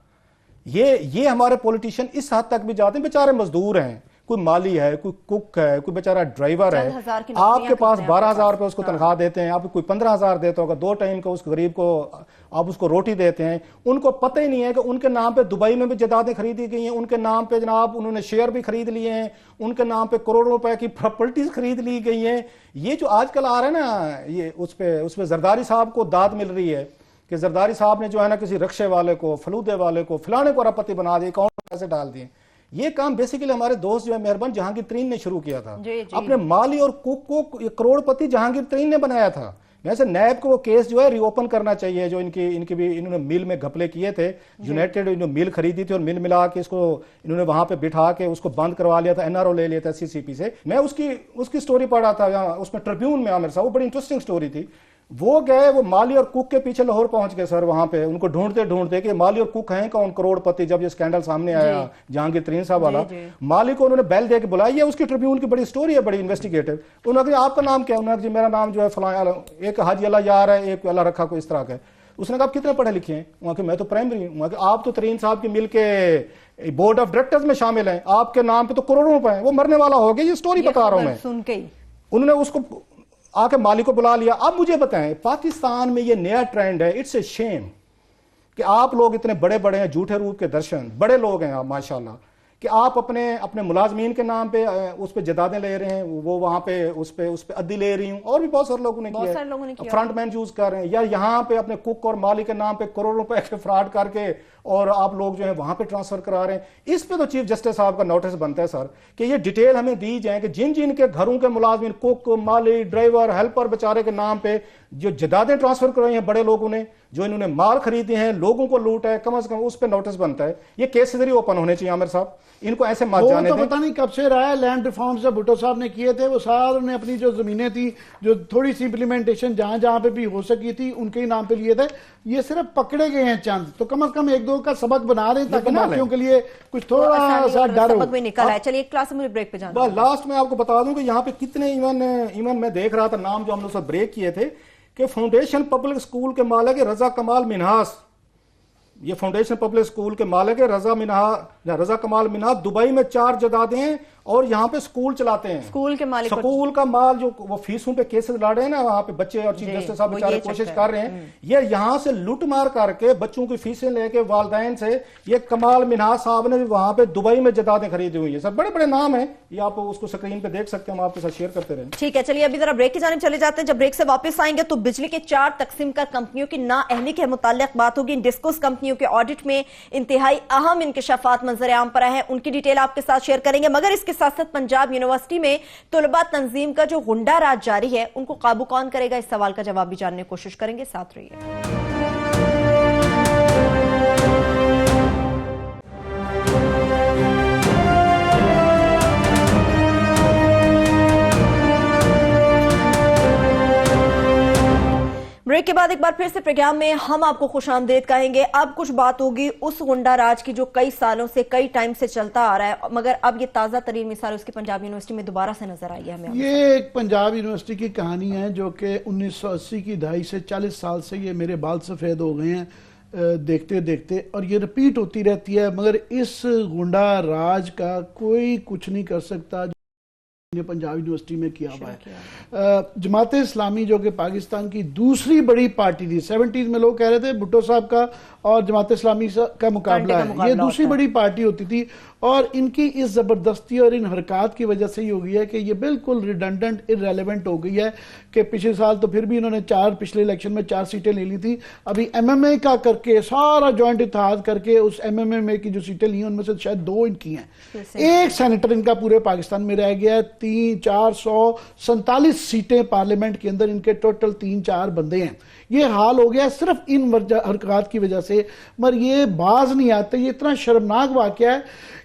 ये हमारे पॉलिटिशियन इस हद तक भी जाते हैं, बेचारे मजदूर हैं, कोई माली है, कोई कुक है, कोई बेचारा ड्राइवर है, 10,000 की नौकरियां आपके पास कितने हैं 12,000 रुपए उसको तनख्वाह देते हैं, आप कोई 15,000 देते होगा, 2 टाइम का उस गरीब को आप उसको रोटी देते हैं। उनको पता ही नहीं है कि उनके नाम पे दुबई में भी जायदादें खरीदी गई हैं, उनके नाम पे जनाब उन्होंने शेयर भी खरीद लिए हैं, उनके नाम पे करोड़ों रुपए की प्रॉपर्टीज खरीद ली गई हैं। ये जो आजकल आ रहा है ना, ये उस पे जरदारी साहब को दाद मिल रही है कि जरदारी साहब ने जो है ना किसी रक्शे वाले को, फलूदे वाले को, फलाने को अरबपति बना दिए, अकाउंट में पैसे डाल दिए। ये काम बेसिकली हमारे दोस्त जो है मेहरबान जहांगीर तरीन ने शुरू किया था। अपने माली और कुक को करोड़पति जहांगीर तरीन ने बनाया था। वैसे नैब को वो केस जो है रीओपन करना चाहिए, जो इनकी भी इन्होंने मिल में घपले किए थे। यूनाइटेड मिल खरीदी थी और मिल मिला के इसको इन्होंने वहां पे बिठा के उसको बंद करवा लिया था, एनआरओ ले लिया था सीसीपी से। मैं उसकी स्टोरी पढ़ा था उसमें ट्रिब्यून में आमिर साहब, वो बड़ी इंटरेस्टिंग स्टोरी थी। वो गए, वो माली और कुक के पीछे लाहौर पहुंच गए सर, वहां पे उनको ढूंढते ढूंढते कि माली और कुक हैं कौन करोड़पति। जब ये स्कैंडल सामने आया जहांगीर तरीन साहब वाला, माली को उन्होंने बेल दे के बुलाया। उसकी ट्रिब्यून की बड़ी स्टोरी है, बड़ी इन्वेस्टिगेटिव। उन्होंने कहा आपका नाम क्या है? उन्होंने कहा मेरा नाम जो है फलां, एक हाजी अल्लाह यार है, एक अल्लाह रखा कोई इस तरह का। उसने कहा आप कितने पढ़े लिखे हैं? वहां के मैं तो प्राइमरी हूं। वहां के आप तो तरीन साहब की मिल के बोर्ड ऑफ डायरेक्टर्स में शामिल हैं, आपके नाम पे तो करोड़ों रुपए हैं। वो मरने वाला हो गया, ये स्टोरी बता रहा हूं मैं सुन के। उन्होंने उसको आके माली को बुला लिया। अब मुझे बताएं, पाकिस्तान में ये नया ट्रेंड है, इट्स ए शेम कि आप लोग इतने बड़े बड़े हैं, झूठे रूप के दर्शन, बड़े लोग हैं आप माशाल्लाह, कि आप अपने मुलाजमीन के नाम पे उस पे जदादें ले रहे हैं, वो वहां पे उस पे अद्दी ले रही हूं, और भी बहुत सारे लोगों ने किया, फ्रंटमैन यूज कर रहे हैं, या यहाँ पे अपने कुक और माली के नाम पे करोड़ों रुपए के फ्रॉड करके और आप लोग जो है वहां पे ट्रांसफर करा रहे हैं। इस पे तो चीफ जस्टिस साहब का नोटिस बनता है सर कि ये डिटेल हमें दी जाए कि जिन जिन के घरों के मुलाजमीन, कुक, माली, ड्राइवर, हेल्पर बेचारे के नाम पे जो जदादें ट्रांसफर कराई हैं बड़े लोगों ने, जो इन्होंने माल खरीदे हैं, लोगों को लूटा है, कम से कम उस पर नोटिस बनता है। ये केस जरिए ओपन होने चाहिए आमिर साहब, इनको ऐसे मत जाने दें। पता नहीं कब से रहा है, लैंड रिफॉर्म्स जब भुट्टो साहब ने किए थे, वो सारों ने अपनी जो जमीनें थी, जो थोड़ी सी इंप्लीमेंटेशन जहां जहां पे भी हो सकी थी, उनके ही नाम पे लिए थे। ये सिर्फ पकड़े गए हैं चंद, तो कम से कम एक दो का सबक बना रहे हैं ताकि बाकियों के लिए कुछ थोड़ा सा डर हो। निकल है। चलिए क्लास में ब्रेक पे जाना। लास्ट में आपको बता दूं कि यहाँ पे कितने इवन मैं देख रहा था नाम जो हम लोग सब ब्रेक किए थे कि फाउंडेशन पब्लिक स्कूल के मालिक रजा कमाल मिन्हास, ये फाउंडेशन पब्लिक स्कूल के मालिक रजा कमाल मिन्हास दुबई में 4 जदादें हैं और यहाँ पे स्कूल चलाते हैं। स्कूल के मालिक, स्कूल का माल जो वो फीसों पे केसेस लड़ रहे हैं ना, वहां पे बच्चे और चीफ जस्टिस साहब बेचारे कोशिश कर रहे हैं, ये यहाँ से लूट मार करके बच्चों की फीसें लेके वालदैन से, ये कमाल मिन्हास साहब ने भी वहां पे दुबई में जदादें खरीदी हुई है। सब बड़े बड़े नाम है, ये आप उसको स्क्रीन पे देख सकते हैं, हम आपके साथ शेयर करते रहे। ठीक है, चलिए अभी जरा ब्रेक की जानिब चले जाते हैं। जब ब्रेक से वापस आएंगे तो बिजली के 4 तकसीम कर कंपनियों की नाअहली के मुताल्लिक बात होगी। डिस्कोस कंपनियों के ऑडिट में इंतहाई अहम इंकशाफात मंजर आम पर आए हैं, उनकी डिटेल आपके साथ शेयर करेंगे। मगर इसके साथ साथ पंजाब यूनिवर्सिटी में तुलबा तंजीम का जो गुंडा राज जारी है, उनको काबू कौन करेगा, इस सवाल का जवाब भी जानने की कोशिश करेंगे। साथ रहिए। ब्रेक के बाद एक बार फिर से प्रोग्राम में हम आपको खुशामदीद कहेंगे। अब कुछ बात होगी उस गुंडा राज की जो कई सालों से, कई टाइम से चलता आ रहा है, मगर अब ये ताजा तरीन मिसाल उसकी पंजाब यूनिवर्सिटी में दोबारा से नजर आई है हमें। ये एक पंजाब यूनिवर्सिटी की कहानी है जो कि 1980 की दहाई से 40 साल से ये मेरे बाल सफेद हो गए हैं देखते देखते, और ये रिपीट होती रहती है। मगर इस गुंडा राज का कोई कुछ नहीं कर सकता ने पंजाब यूनिवर्सिटी में किया हुआ है। जमात इस्लामी जो कि पाकिस्तान की दूसरी बड़ी पार्टी थी, 70s में लोग कह रहे थे भुट्टो साहब का और जमात इस्लामी का मुकाबला है, ये दूसरी बड़ी पार्टी होती थी, और इनकी इस जबरदस्ती और इन हरकत की वजह से ही हो गई है कि ये बिल्कुल रिडंडेंट, इररेलेवेंट हो गई है कि पिछले साल तो फिर भी इन्होंने पिछले इलेक्शन में 4 सीटें ले ली थी। अभी एमएमए का करके सारा जॉइंट इत्तेहाद करके उस एमएमए में की जो सीटें ली हैं उनमें से शायद 2 इनकी हैं। एक सेनेटर इनका पूरे पाकिस्तान में रह गया है। 447 सीटें पार्लियामेंट के अंदर इनके टोटल 3-4 बंदे हैं। ये हाल हो गया सिर्फ इन हरकत की वजह से, मगर ये बाज नहीं आते। ये इतना शर्मनाक वाकया है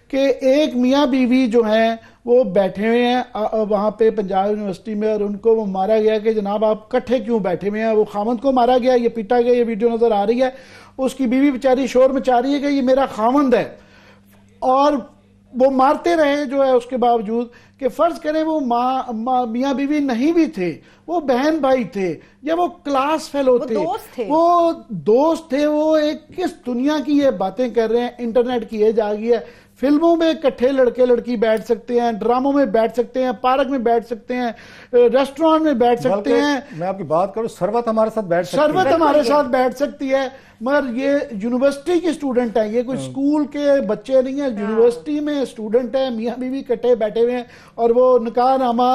कि एक मियाँ बीवी जो हैं वो बैठे हुए हैं वहां पे पंजाब यूनिवर्सिटी में, और उनको वो मारा गया कि जनाब आप इकट्ठे क्यों बैठे हुए हैं। वो खामंद को मारा गया, ये पीटा गया, ये वीडियो नजर आ रही है। उसकी बीवी बेचारी शोर मचा रही है कि ये मेरा खामंद है, और वो मारते रहे जो है उसके बावजूद कि फर्ज करें वो मियाँ बीवी नहीं भी थे, वो बहन भाई थे या वो क्लास फेलो थे, वो दोस्त थे। वो एक किस दुनिया की ये बातें कर रहे हैं। इंटरनेट की एज आ गई है, फिल्मों में इकट्ठे लड़के लड़की बैठ सकते हैं, ड्रामों में बैठ सकते हैं, पार्क में बैठ सकते हैं, रेस्टोरेंट में बैठ सकते हैं। मैं आपकी बात करूं, सरवत हमारे साथ बैठ सकती है, सरवत हमारे साथ बैठ सकती है, मगर ये यूनिवर्सिटी के स्टूडेंट हैं, ये कोई स्कूल के बच्चे नहीं है, यूनिवर्सिटी में स्टूडेंट है, मियाँ बीवी इकट्ठे बैठे हुए हैं और वो निकाह नामा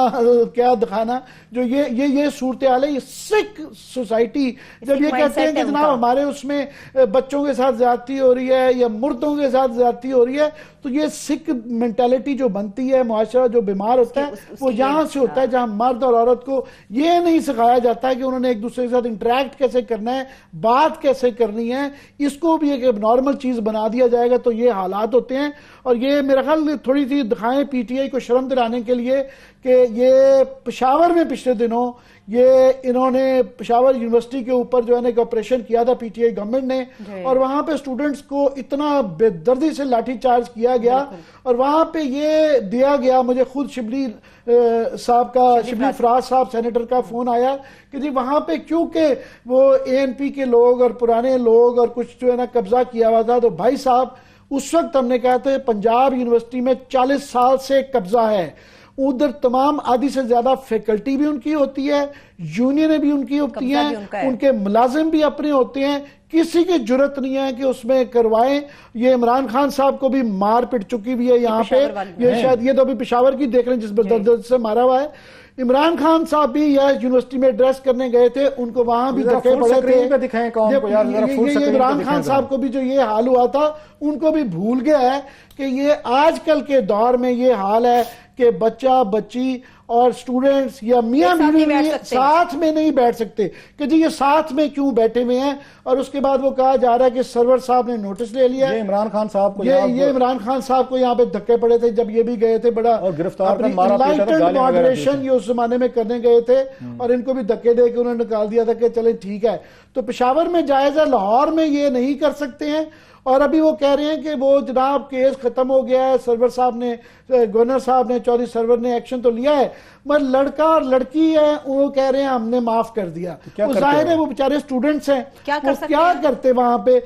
क्या दिखाना, जो ये सूरत हाल है। ये सिख सोसाइटी जब ये कहते हैं कि जनाब हमारे उसमें बच्चों के साथ ज्यादती हो रही है या मुर्दों के साथ ज्यादती हो रही है, तो ये सिख मेंटालिटी जो बनती है, मुआशरा जो बीमार होता है वो यहां से होता है, जहां मर्द और औरत को ये नहीं सिखाया जाता है कि उन्होंने एक दूसरे के साथ इंटरेक्ट कैसे करना है, बात कैसे करनी है, इसको भी एक नॉर्मल चीज बना दिया जाएगा तो ये हालात होते हैं। और ये मेरा ख्याल थोड़ी सी दिखाएं पीटीआई को शर्म दिलाने के लिए कि ये पेशावर में पिछले दिनों ये इन्होंने पेशावर यूनिवर्सिटी के ऊपर जो है ना एक ऑपरेशन किया था पीटीआई गवर्नमेंट ने, और वहां पे स्टूडेंट्स को इतना बेदर्दी से लाठीचार्ज किया गया और वहां पे ये दिया गया, मुझे खुद शिबली फराज साहब सेनेटर का फोन आया कि जी वहां पे क्योंकि वो एएनपी के लोग और पुराने लोग और कुछ जो है ना कब्जा किया हुआ था, तो भाई साहब उस वक्त हमने कहा था पंजाब यूनिवर्सिटी में 40 साल से कब्जा है, उधर तमाम आधी से ज्यादा फैकल्टी भी उनकी होती है, यूनियनें भी उनकी होती हैं, उनके मुलाजिम भी अपने होते हैं, किसी की जरूरत नहीं है कि उसमें करवाएं। ये इमरान खान साहब को भी मार पिट चुकी हुई है यहाँ पे, ये शायद ये तो अभी पेशावर की देख रहे हैं जिस दर्द से मारा हुआ है। इमरान खान साहब भी यह यूनिवर्सिटी में एड्रेस करने गए थे, उनको वहां भी धक्के पड़े थे। ये इमरान खान साहब को भी जो ये हाल हुआ था उनको भी भूल गया है कि ये आजकल के दौर में ये हाल है कि बच्चा बच्ची और स्टूडेंट्स या मियां बीवी साथ में नहीं बैठ सकते कि जी ये साथ में क्यों बैठे हुए हैं। और उसके बाद वो कहा जा रहा है कि सरवर साहब ने नोटिस ले लिया, ये इमरान खान साहब को ये इमरान खान साहब को यहाँ पे धक्के पड़े थे जब ये भी गए थे, बड़ा और गिरफ्तार मॉडरेशन ये उस जमाने में करने गए थे और इनको भी धक्के दे के उन्होंने निकाल दिया था कि चले ठीक है। तो पेशावर में जायज है, लाहौर में ये नहीं कर सकते हैं। और अभी वो कह रहे हैं कि वो जनाब केस खत्म हो गया है, सरवर साहब ने, गवर्नर साहब ने, चौधरी सरवर ने एक्शन तो लिया है, मगर लड़का और लड़की है वो कह रहे हैं हमने माफ कर दिया। वो जाहिर है वो बेचारे स्टूडेंट्स हैं, वो क्या करते वहां पे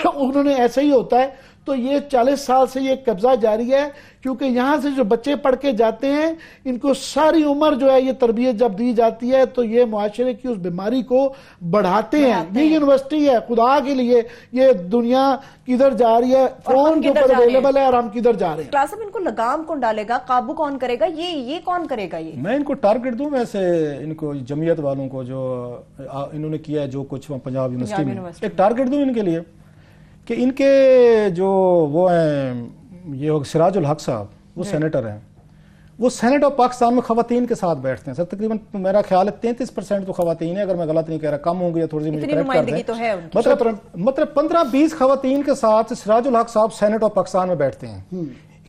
उन्होंने ऐसे ही होता है। तो ये 40 साल से ये कब्जा जारी है क्योंकि यहां से जो बच्चे पढ़ के जाते हैं इनको सारी उम्र जो है ये तरबियत जब दी जाती है तो ये मुआशरे की उस बीमारी को बढ़ाते हैं। ये यूनिवर्सिटी है, खुदा के लिए ये दुनिया किधर जा रही है, फोन के ऊपर अवेलेबल है और हम किधर जा रहे हैं। क्लास में इनको लगाम कौन डालेगा, काबू कौन करेगा, ये कौन करेगा? ये मैं इनको टारगेट दूं वैसे इनको जमीयत वालों को जो इन्होंने किया है जो कुछ पंजाब यूनिवर्सिटी में, एक टारगेट दूं इनके लिए कि इनके जो वो हैं ये सिराजुल हक साहब, वो सेनेटर हैं, वो सेनेट ऑफ पाकिस्तान में खवातीन के साथ बैठते हैं। सर तकरीबन मेरा ख्याल है 33% तो खवातीन है, अगर मैं गलत नहीं कह रहा, कम होंगी या थोड़ी सी मुझे करेक्ट कर दें। तो है मतलब 15-20 खवातीन के साथ सिराजुल हक साहब सेनेट ऑफ पाकिस्तान में बैठते हैं।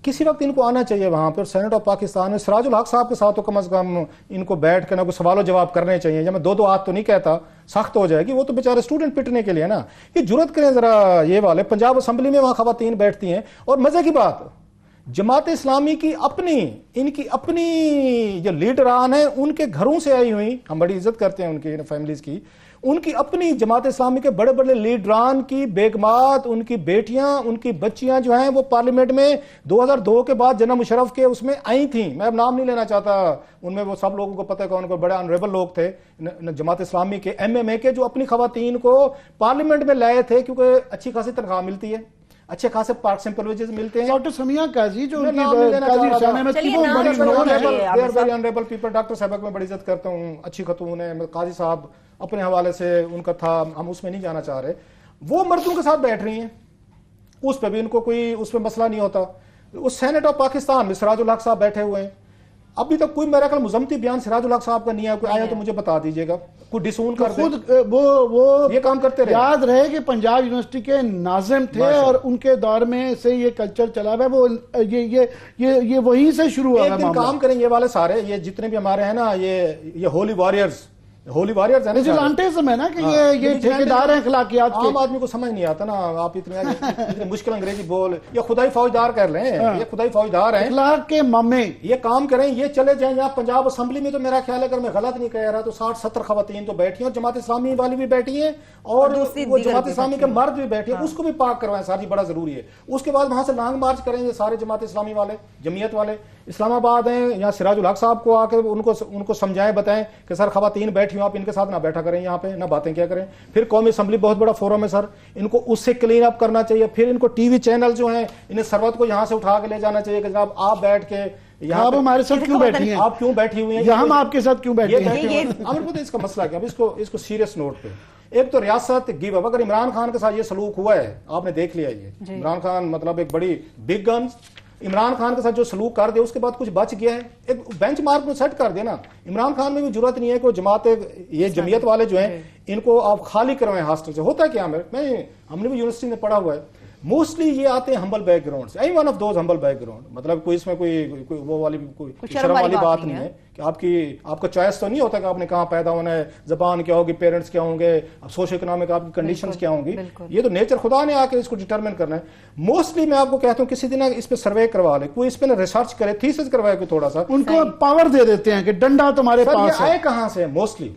किसी वक्त इनको आना चाहिए वहां पर सेनेट ऑफ पाकिस्तान में सिराजुल हक साहब के साथ तो कम से कम इनको बैठ के ना कोई सवालों जवाब करने चाहिए। जब मैं दो हाथ तो नहीं कहता, सख्त हो जाएगी, वो तो बेचारे स्टूडेंट पिटने के लिए ना। ये जुर्रत करें जरा ये वाले, पंजाब असेंबली में वहां खवातीन बैठती हैं। और मजे की बात, जमात इस्लामी की इनकी अपनी जो लीडरान है उनके घरों से आई हुई, हम बड़ी इज्जत करते हैं उनकी फैमिलीज की, उनकी अपनी जमात इस्लामी के बड़े बड़े लीडरान की बेगमात, उनकी बेटियां, उनकी बच्चियां जो हैं वो पार्लियामेंट में 2002 के बाद जनाब मुशर्रफ के उसमें आई थी। मैं अब नाम नहीं लेना चाहता, उनमें वो सब लोगों को पता है कौन को बड़े ऑनरेबल लोग थे जमात इस्लामी के, एमएमए के, जो अपनी खवातीन को पार्लियामेंट में लाए थे क्योंकि अच्छी खासी तनख्वाह मिलती है, अच्छे खासे पार्क्स एंड प्रिविलेजेस मिलते हैं। डॉक्टर समिया काजी जो काजी ऑनरेबल पीपल, डॉक्टर साहब मैं बड़ी इज्जत करता हूँ, अच्छी खतून है, काजी साहब अपने हवाले से उनका था, हम उसमें नहीं जाना चाह रहे। वो मर्दों के साथ बैठ रही हैं, उस पर भी इनको कोई उसमें मसला नहीं होता। उस सेनेट ऑफ पाकिस्तान में सिराजुल हक साहब बैठे हुए हैं, अभी तक कोई मेरा ख्याल मुजम्मती बयान सिराजुल हक साहब का नहीं है, कोई आया तो मुझे बता दीजिएगा, कोई डिसून कर खुद वो ये काम करते रहे। याद रहे कि पंजाब यूनिवर्सिटी के नाजिम थे और उनके दौर में से ये कल्चर चला हुआ है, वो ये वहीं से शुरू हुआ है। काम करेंगे ये वाले सारे, ये जितने भी हमारे हैं ना, ये होली वॉरियर्स, होली वॉरियर्स है ना, विजिलेंटिज्म है ना कि ये ठेकेदार हैं अखलाकियात के। आम आदमी को समझ नहीं आता ना, आप इतने मुश्किल अंग्रेजी बोल, ये खुदाई फौजदार कर रहे हैं, ये खुदाई फौजदार हैं, अखलाक के मामे ये काम करें, ये चले जाएं। यहाँ पंजाब असेंबली में तो मेरा ख्याल है, अगर मैं गलत नहीं कह रहा तो 60-70 खवातीन तो बैठी हैं, और जमात इस्लामी वाली भी बैठी हैं, और वो जमात इस्लामी के मर्द भी बैठे हैं, उसको भी पाक करवाएं सर जी, बड़ा जरूरी है। उसके बाद वहां से लॉन्ग मार्च करेंगे सारे जमात इस्लामी वाले, जमीयत वाले, इस्लामाबाद हैं, यहाँ सिराजुल हक साहब को आकर उनको समझाएं, बताएं कि सर खवातीन बैठी हो, आप इनके साथ ना बैठा करें, यहाँ पे ना बातें क्या करें। फिर कौमी असेंबली बहुत बड़ा फोरम है सर, इनको उससे क्लीन अप करना चाहिए। फिर इनको टीवी चैनल जो हैं, इन्हें सरवत को यहाँ से उठा के ले जाना चाहिए कि जनाब आप बैठ के यहाँ आप हमारे साथ क्यों बैठी हैं, आप क्यों बैठी हुई हैं, हम आपके साथ क्यों बैठे हैं। अमर पता इसका मसला क्या, इसको सीरियस नोट पे, एक तो रियासत गिव अप, अगर इमरान खान के साथ ये सलूक हुआ है, आपने देख लिया, ये इमरान खान मतलब एक बड़ी बिग गन्स, इमरान खान के साथ जो सलूक कर दे उसके बाद कुछ बच गया है, एक बेंच मार्क में सेट कर देना। इमरान खान में भी जरूरत नहीं है कि ये जमीयत वाले जो हैं इनको आप खाली करवाएं हॉस्टल से। होता क्या हमने भी यूनिवर्सिटी में पढ़ा हुआ है, मोस्टली ये आते हैं हम्बल बैकग्राउंड से, I one of those humble background, मतलब कोई इसमें कोई वो वाली कोई शर्म वाली बात नहीं है कि आपका चॉइस तो नहीं होता कि आपने कहाँ पैदा होना है, जबान क्या होगी, पेरेंट्स क्या होंगे, सोशो इकोनॉमिक आपकी कंडीशंस क्या होंगी, ये तो नेचर खुदा ने आके इसको डिटरमिन करना है। मोस्टली मैं आपको कहता हूँ किसी दिन इस पे सर्वे करवा ले, कोई इस पे रिसर्च करे, थीसिस करवाए कोई थोड़ा सा, उनको पावर दे देते हैं कि डंडा तुम्हारे पास है। आए कहां से, मोस्टली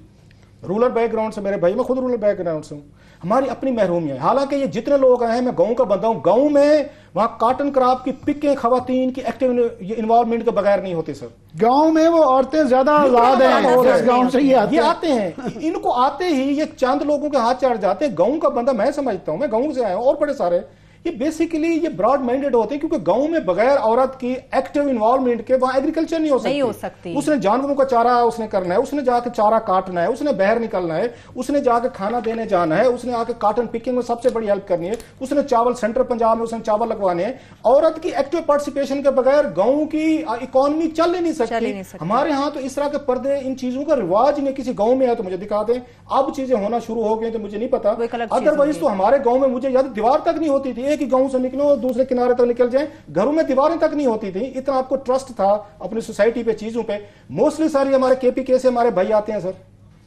रूरल बैकग्राउंड से, मेरे भाई मैं खुद रूरल बैकग्राउंड से हूं, हमारी अपनी महरूमी है। हालांकि ये जितने लोग आए हैं, मैं गांव का बंदा हूं, गांव में वहां कॉटन क्रॉप की पिकें खवातीन की एक्टिव इन्वॉल्वमेंट के बगैर नहीं होती सर। गांव में वो औरतें ज्यादा आजाद हैं और इस गांव से ये आते हैं, इनको आते ही ये चंद लोगों के हाथ चढ़ जाते हैं। गांव का बंदा मैं समझता हूं, मैं गांव से आया हूं, और बड़े सारे ये बेसिकली ये ब्रॉड माइंडेड होते हैं, क्योंकि गांव में बगैर औरत की एक्टिव इन्वॉल्वमेंट के वहां एग्रीकल्चर नहीं हो सकती। उसने जानवरों का चारा उसने करना है, उसने जाके चारा काटना है, उसने बाहर निकलना है, उसने जाके खाना देने जाना है, उसने आके कॉटन पिकिंग में सबसे बड़ी हेल्प करनी है, उसने चावल सेंटर पंजाब में उसने चावल लगवाने हैं। औरत की एक्टिव पार्टिसिपेशन के बगैर गांव की इकोनॉमी चल ही नहीं सकती। हमारे यहाँ तो इस तरह के पर्दे, इन चीजों का रिवाज नहीं। किसी गाँव में है तो मुझे दिखा दें, अब चीजें होना शुरू हो गई तो मुझे नहीं पता, अदरवाइज तो हमारे गाँव में मुझे याद दीवार तक नहीं होती थी, एक ही गाँव से निकलो दूसरे किनारे तक निकल जाएं, घरों में दीवारें तक नहीं होती थी। इतना आपको ट्रस्ट था अपनी सोसाइटी पे, चीजों पे। मोस्टली सारी हमारे केपीके से हमारे भाई आते हैं सर,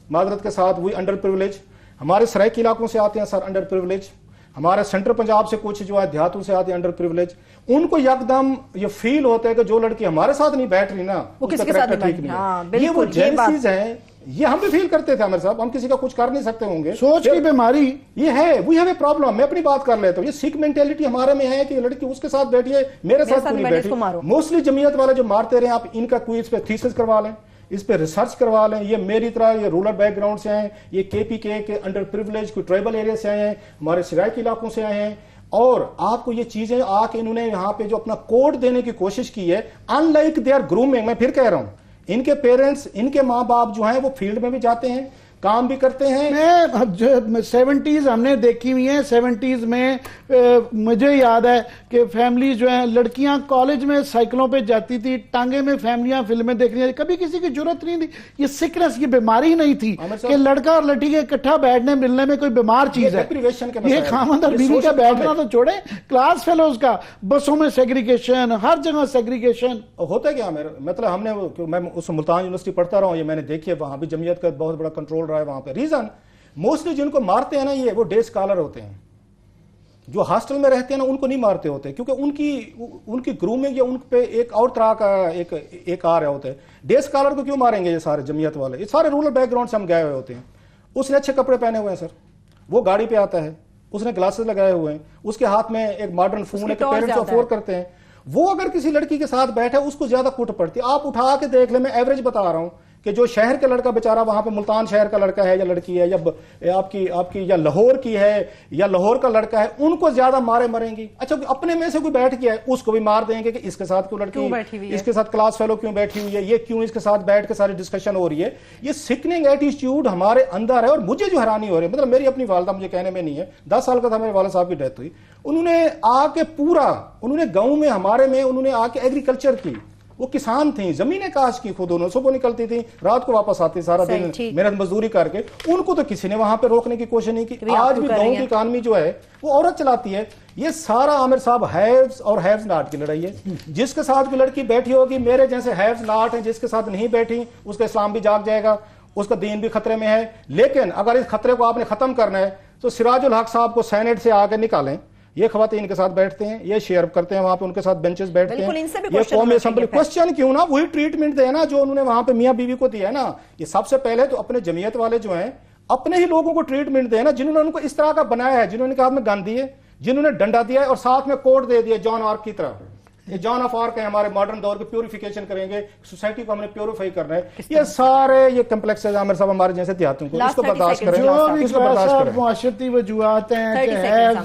माजरत के साथ, वही अंडर प्रिविलेज। हमारे सरायकी इलाकों से आते हैं सर अंडर प्रिविलेज, हमारे सेंट्रल पंजाब से कुछ जो है देहातों से आते हैं अंडर प्रिविलेज। उनको एकदम ये फील होता है कि जो लड़की हमारे साथ नहीं बैठ रही ना, उसका कैरेक्टर ठीक नहीं है। ये वो जेलसीज हैं, ये हम भी फील करते थे अमर साहब, हम किसी का कुछ कर नहीं सकते होंगे, सोच की बीमारी ये है। We have a problem. मैं अपनी बात कर लेता हूँ, ये सिख मेंटेलिटी हमारे में है कि लड़की उसके साथ बैठी है, मेरे साथ क्यों नहीं बैठी। मोस्टली जमीयत वाले जो मारते रहे, आप इनका कोई इस पे थीसिस करवा लें, इस पे रिसर्च करवा लें। ये मेरी तरह ये रूरल बैकग्राउंड से आए, ये केपीके के अंडर प्रिविलेज कोई ट्राइबल एरिया से आए हैं, हमारे सिराइकी इलाकों से आए हैं, और आपको ये चीजें आके इन्होंने यहाँ पे जो अपना कोड देने की कोशिश की है, अनलाइक दे आर ग्रूमिंग। मैं फिर कह रहा हूं, इनके पेरेंट्स, इनके माँ बाप जो हैं वो फील्ड में भी जाते हैं, काम भी करते हैं। 70s हमने देखी हुई है। 70s में मुझे याद है कि फैमिली जो है, लड़कियां कॉलेज में साइकिलों पे जाती थी, टांगे में फैमिलियां फिल्में देख रही थी, कभी किसी की जरूरत नहीं थी। ये सिकनेस, ये बीमारी नहीं थी कि लड़का और लड़की के इकट्ठा बैठने मिलने में कोई बीमार चीज है। ये खामद और बीवी का बैठना तो छोड़े, क्लास फेलोज का, बसों में सेग्रीगेशन, हर जगह सेग्रीगेशन होता है। क्या मतलब मैं उस मुल्तान यूनिवर्सिटी पढ़ता रहा हूँ, ये मैंने देखी है, वहां भी जमीयत का बहुत बड़ा कंट्रोल रहा है वहां पे। रीजन मोस्टली जिनको मारते हैं ना, ये वो डे स्कॉलर होते हैं, जो हॉस्टल में रहते हैं ना, उनको नहीं मारते होते, क्योंकि उनकी ग्रूमिंग या उन पे एक और तरह का एक आ रहे होते हैं। डे स्कॉलर को क्यों मारेंगे ये सारे जमीयत वाले? ये सारे रूरल बैकग्राउंड से हम गए हुए होते हैं। उसने अच्छे कपड़े पहने हुए हैं सर, वो गाड़ी पे आता है, उसने ग्लासेस लगाए हुए हैं, उसके हाथ में एक मॉडर्न फोन है, पेरेंट्स अफोर्ड करते हैं। वो अगर किसी लड़की के साथ बैठे, उसको ज्यादा कुट पड़ती है। आप उठा के देख ले, मैं एवरेज बता रहा हूं कि जो शहर का लड़का बेचारा वहां पे मुल्तान शहर का लड़का है या लड़की है, या आपकी या लाहौर की है या लाहौर का लड़का है, उनको ज्यादा मारे मरेंगी। अच्छा, अपने में से कोई बैठ गया है, उसको भी मार देंगे कि इसके साथ क्यों लड़की, इसके साथ क्लास फेलो क्यों बैठी हुई है, ये क्यों इसके साथ बैठ के सारी डिस्कशन हो रही है। ये सिकनिंग एटीट्यूड हमारे अंदर है। और मुझे जो हैरानी हो रही है, मतलब मेरी अपनी वालदा, मुझे कहने में नहीं है, 10 साल का था मेरे वाला साहब की डेथ हुई, उन्होंने आके उन्होंने गांव में हमारे में उन्होंने आके एग्रीकल्चर की, वो किसान थी, जमीनें काश की खुद, उन्होंने सुबह निकलती थी, रात को वापस आती, सारा दिन मेहनत मजदूरी करके। उनको तो किसी ने वहां पे रोकने की कोशिश नहीं की। आज भी गांव की इकॉनमी जो है वो औरत चलाती है। ये सारा आमिर साहब हैव्स और हैव्स नॉट की लड़ाई है। जिसके साथ कोई लड़की बैठी होगी, मेरे जैसे हैव्स नॉट है, जिसके साथ नहीं बैठी उसका इस्लाम भी जाग जाएगा, उसका दीन भी खतरे में है। लेकिन अगर इस खतरे को आपने खत्म करना है तो सिराजुल हक साहब को सेनेट से आकर निकालें। ये खवातीन के साथ बैठते हैं, ये शेयर करते हैं, वहां पे उनके साथ बेंचेस बैठते हैं। ये कौमी असेंबली क्वेश्चन क्यों ना वही ट्रीटमेंट दे ना जो उन्होंने वहां पे मियां बीवी को दिया है ना। ये सबसे पहले तो अपने जमीयत वाले जो हैं अपने ही लोगों को ट्रीटमेंट देना जिन्होंने उनको इस तरह का बनाया है, जिन्होंने कहा में गन दिए, जिन्होंने डंडा दिया है और साथ में कोड दे दिया जॉन आर्क की तरह। ये जॉन ऑफ आर्क है, हमारे मॉडर्न दौर की प्योरिफिकेशन करेंगे, सोसाइटी को हमने प्योरीफाई करना है। ये सारे ये कम्प्लेक्स है आमिर साहब हमारे जैसे देहातों को इसको बर्दाश्त करें, इसको बर्दाश्त करें। मुआशरती वजूहात हैं,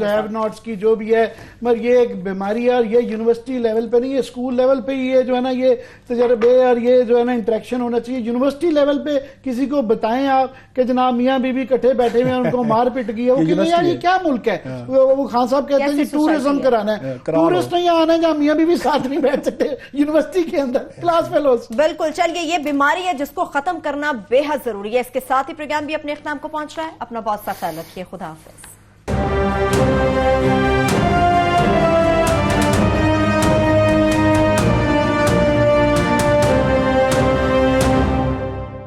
हैव नॉट्स की जो भी है, मगर ये एक बीमारी है और ये यूनिवर्सिटी लेवल पे नहीं, ये स्कूल लेवल पे ही है जो है ना ये तजर्बे और ये जो है ना इंटरेक्शन होना चाहिए। यूनिवर्सिटी लेवल पे किसी को बताएं आप कि जनाब मियाँ बीवी इकट्ठे बैठे हुए हैं, उनको मार पिट की है, वो कि यार ये क्या मुल्क है। वो खान साहब कहते हैं टूरिज्म कराना है, टूरिस्ट नहीं आना है जहाँ मियाँ बीवी साथ नहीं बैठ सकते यूनिवर्सिटी के अंदर क्लास फेलोज। बिल्कुल, चलिए ये बीमारी है जिसको खत्म करना बेहद जरूरी है। इसके साथ ही प्रोग्राम भी अपने इख्तिताम को पहुंच रहा है। अपना बहुत सा ख्याल रखिए, खुदा हाफिज।